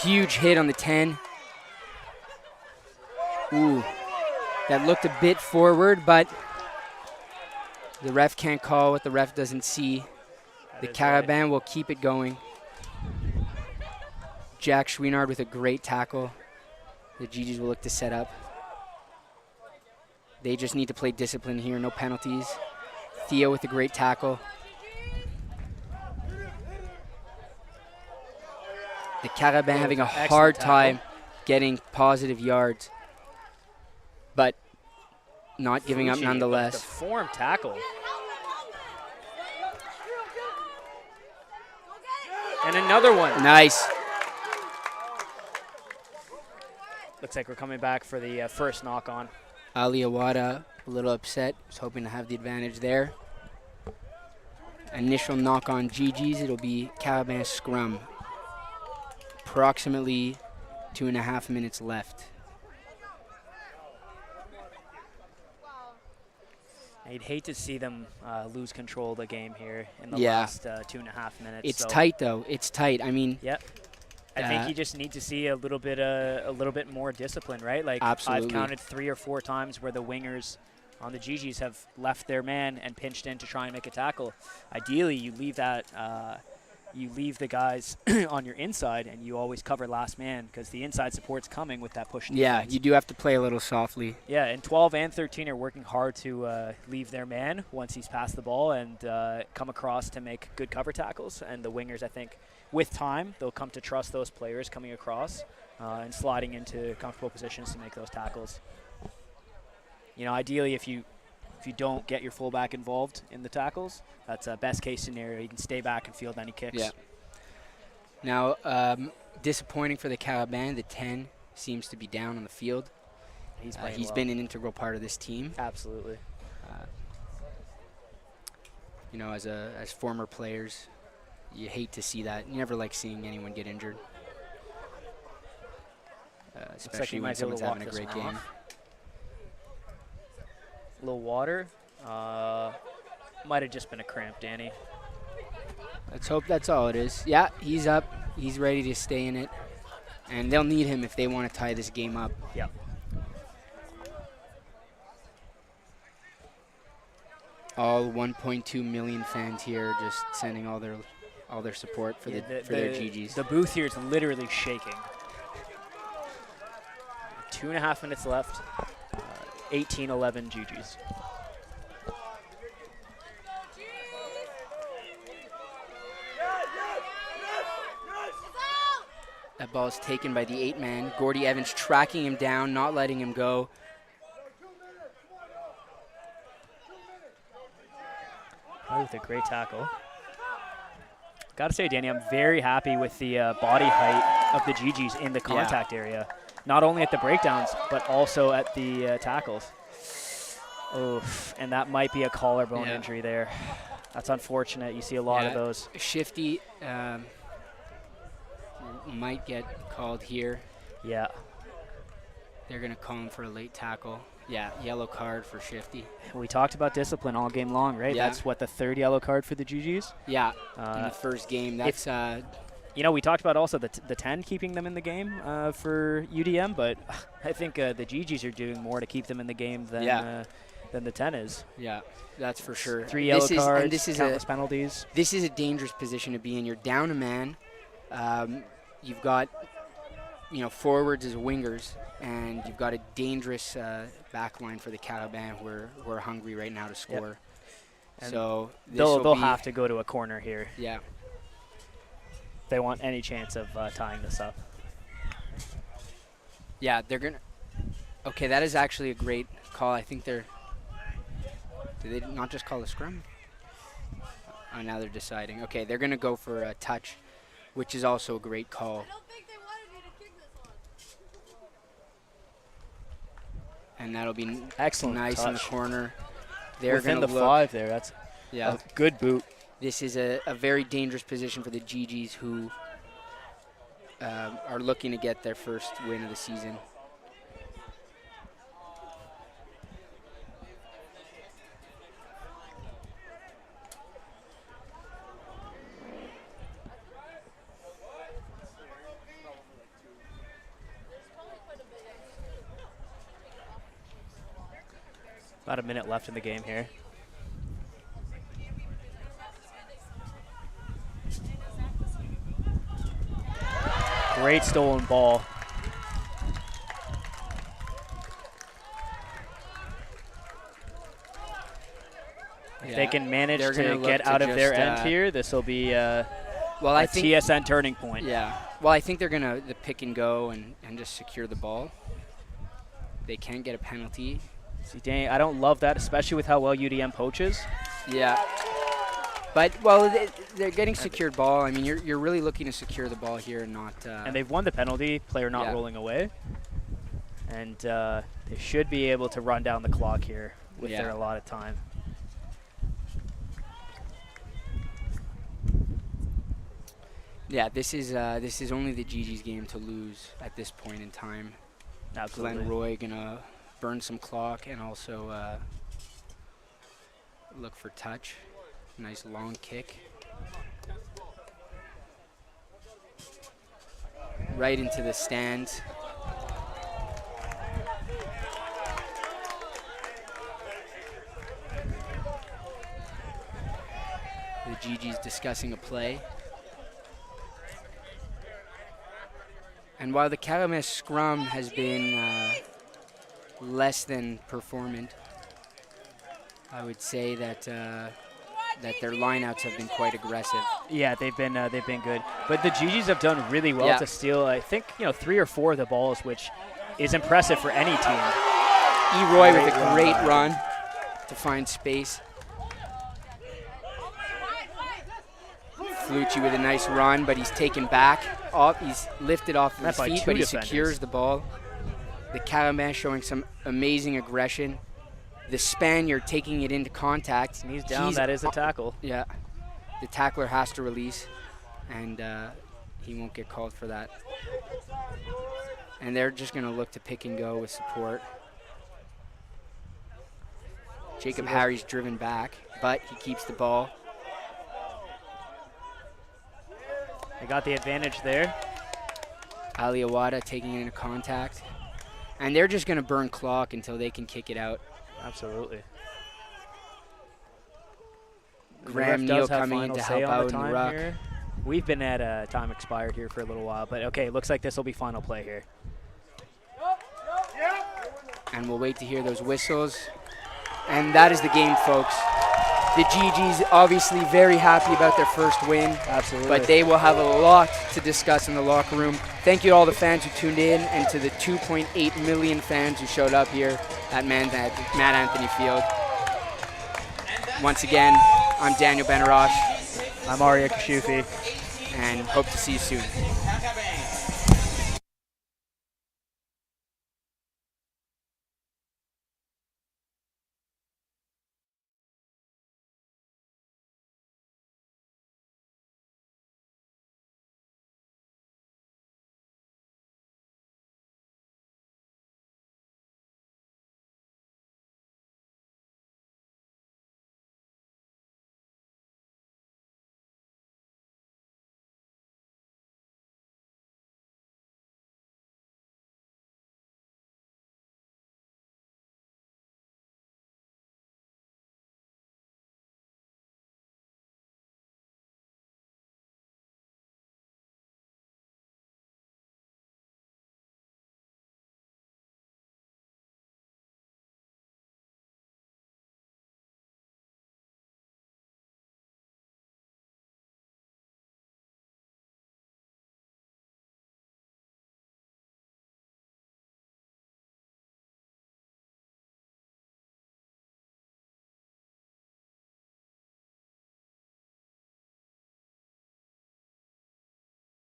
Huge hit on the 10. Ooh, that looked a bit forward, but the ref can't call what the ref doesn't see. The Carabin will keep it going. Jack Schweenard with a great tackle. The GGs will look to set up. They just need to play discipline here, no penalties. Theo with a great tackle. The Carabin having a hard time getting positive yards, but not giving up Fuji, nonetheless. The form tackle. And another one. Nice. Looks like we're coming back for the first knock on. Ali Awada a little upset. Was hoping to have the advantage there. Initial knock on GG's. It'll be Carabin scrum. Approximately 2.5 minutes left. I'd hate to see them lose control of the game here in the Yeah. last 2.5 minutes. It's so tight though. It's tight. I mean, Yep. I think you just need to see a little bit more discipline, right? Like Absolutely. I've counted 3 or 4 times where the wingers on the GGs have left their man and pinched in to try and make a tackle. Ideally, you leave that. You leave the guys on your inside, and you always cover last man because the inside support's coming with that push defense. yeah, you do have to play a little softly. Yeah, and 12 and 13 are working hard to leave their man once he's passed the ball and come across to make good cover tackles. And the wingers, I think, with time, they'll come to trust those players coming across and sliding into comfortable positions to make those tackles. You know, ideally, if you don't get your fullback involved in the tackles, that's a best case scenario. You can stay back and field any kicks. Yeah. Now, disappointing for the Carabin. The 10 seems to be down on the field. He's He's been an integral part of this team. Absolutely. You know, as former players, you hate to see that. You never like seeing anyone get injured, especially when someone's having a great game. A little water. Might have just been a cramp, Danny. Let's hope that's all it is. Yeah, he's up. He's ready to stay in it. And they'll need him if they want to tie this game up. Yep. All 1.2 million fans here just sending all their support for their GGs. The booth here is literally shaking. 2.5 minutes left. 18-11 GGs. That ball is taken by the 8-man. Gordy Evans tracking him down, not letting him go. With a great tackle. Got to say, Danny, I'm very happy with the body height of the GGs in the contact area. Not only at the breakdowns, but also at the tackles. Oof, and that might be a collarbone injury there. That's unfortunate. You see a lot of those. Shifty might get called here. Yeah. They're going to call him for a late tackle. Yeah, yellow card for Shifty. We talked about discipline all game long, right? Yeah. That's what, the third yellow card for the GGs? Yeah, in the first game. That's you know, we talked about also the 10 keeping them in the game for UDM, but I think the GGs are doing more to keep them in the game than the 10 is. Yeah, that's for sure. 3 yellow cards, this is countless penalties. This is a dangerous position to be in. You're down a man. You've got, forwards as wingers, and you've got a dangerous back line for the Carabin who are hungry right now to score. And so they'll have to go to a corner here. Yeah. If they want any chance of tying this up. Yeah, they're going to. Okay, that is actually a great call. I think did they not just call a scrum? Oh, now they're deciding. Okay, they're going to go for a touch, which is also a great call. I don't think they wanted me to kick this one. And that'll be excellent nice touch in the corner. They're within going the to 5 there. That's a good boot. This is a very dangerous position for the GGs who are looking to get their first win of the season. About a minute left in the game here. Great stolen ball. If they can manage They're gonna to look get to out of their just, end here, this will be well, a I think TSN turning point. Yeah. Well, I think they're gonna the pick and go and just secure the ball. They can't get a penalty. See, dang, I don't love that, especially with how well UDM poaches. Yeah. But well, they're getting secured ball. I mean, you're really looking to secure the ball here, and not. And they've won the penalty, player not rolling away. And they should be able to run down the clock here with their allotted time. Yeah, this is only the GG's game to lose at this point in time. Absolutely. Glenn Roy gonna burn some clock and also look for touch. Nice long kick. Right into the stands. The GG's discussing a play. And while the Calumet scrum has been less than performant, I would say that that their lineouts have been quite aggressive. Yeah, they've been good. But the GGs have done really well to steal, I think, 3 or 4 of the balls, which is impressive for any team. Roy with a great run to find space. Flucci with a nice run, but he's taken back. He's lifted off of his feet, but he secures the ball. The Calumet showing some amazing aggression. The Spaniard taking it into contact. And he's down. That is a tackle. Yeah. The tackler has to release, and he won't get called for that. And they're just going to look to pick and go with support. Jacob Harry's driven back, but he keeps the ball. They got the advantage there. Ali Awada taking it into contact. And they're just going to burn clock until they can kick it out. Absolutely. Graham Neal coming in to help out in the ruck. Here. We've been at time expired here for a little while, but okay, looks like this will be final play here. And we'll wait to hear those whistles. And that is the game, folks. The GG's obviously very happy about their first win. Absolutely. But they will have a lot to discuss in the locker room. Thank you to all the fans who tuned in and to the 2.8 million fans who showed up here at Matt Anthony Field. Once again, I'm Daniel Benarosh. I'm Arya Kashufi. And hope to see you soon.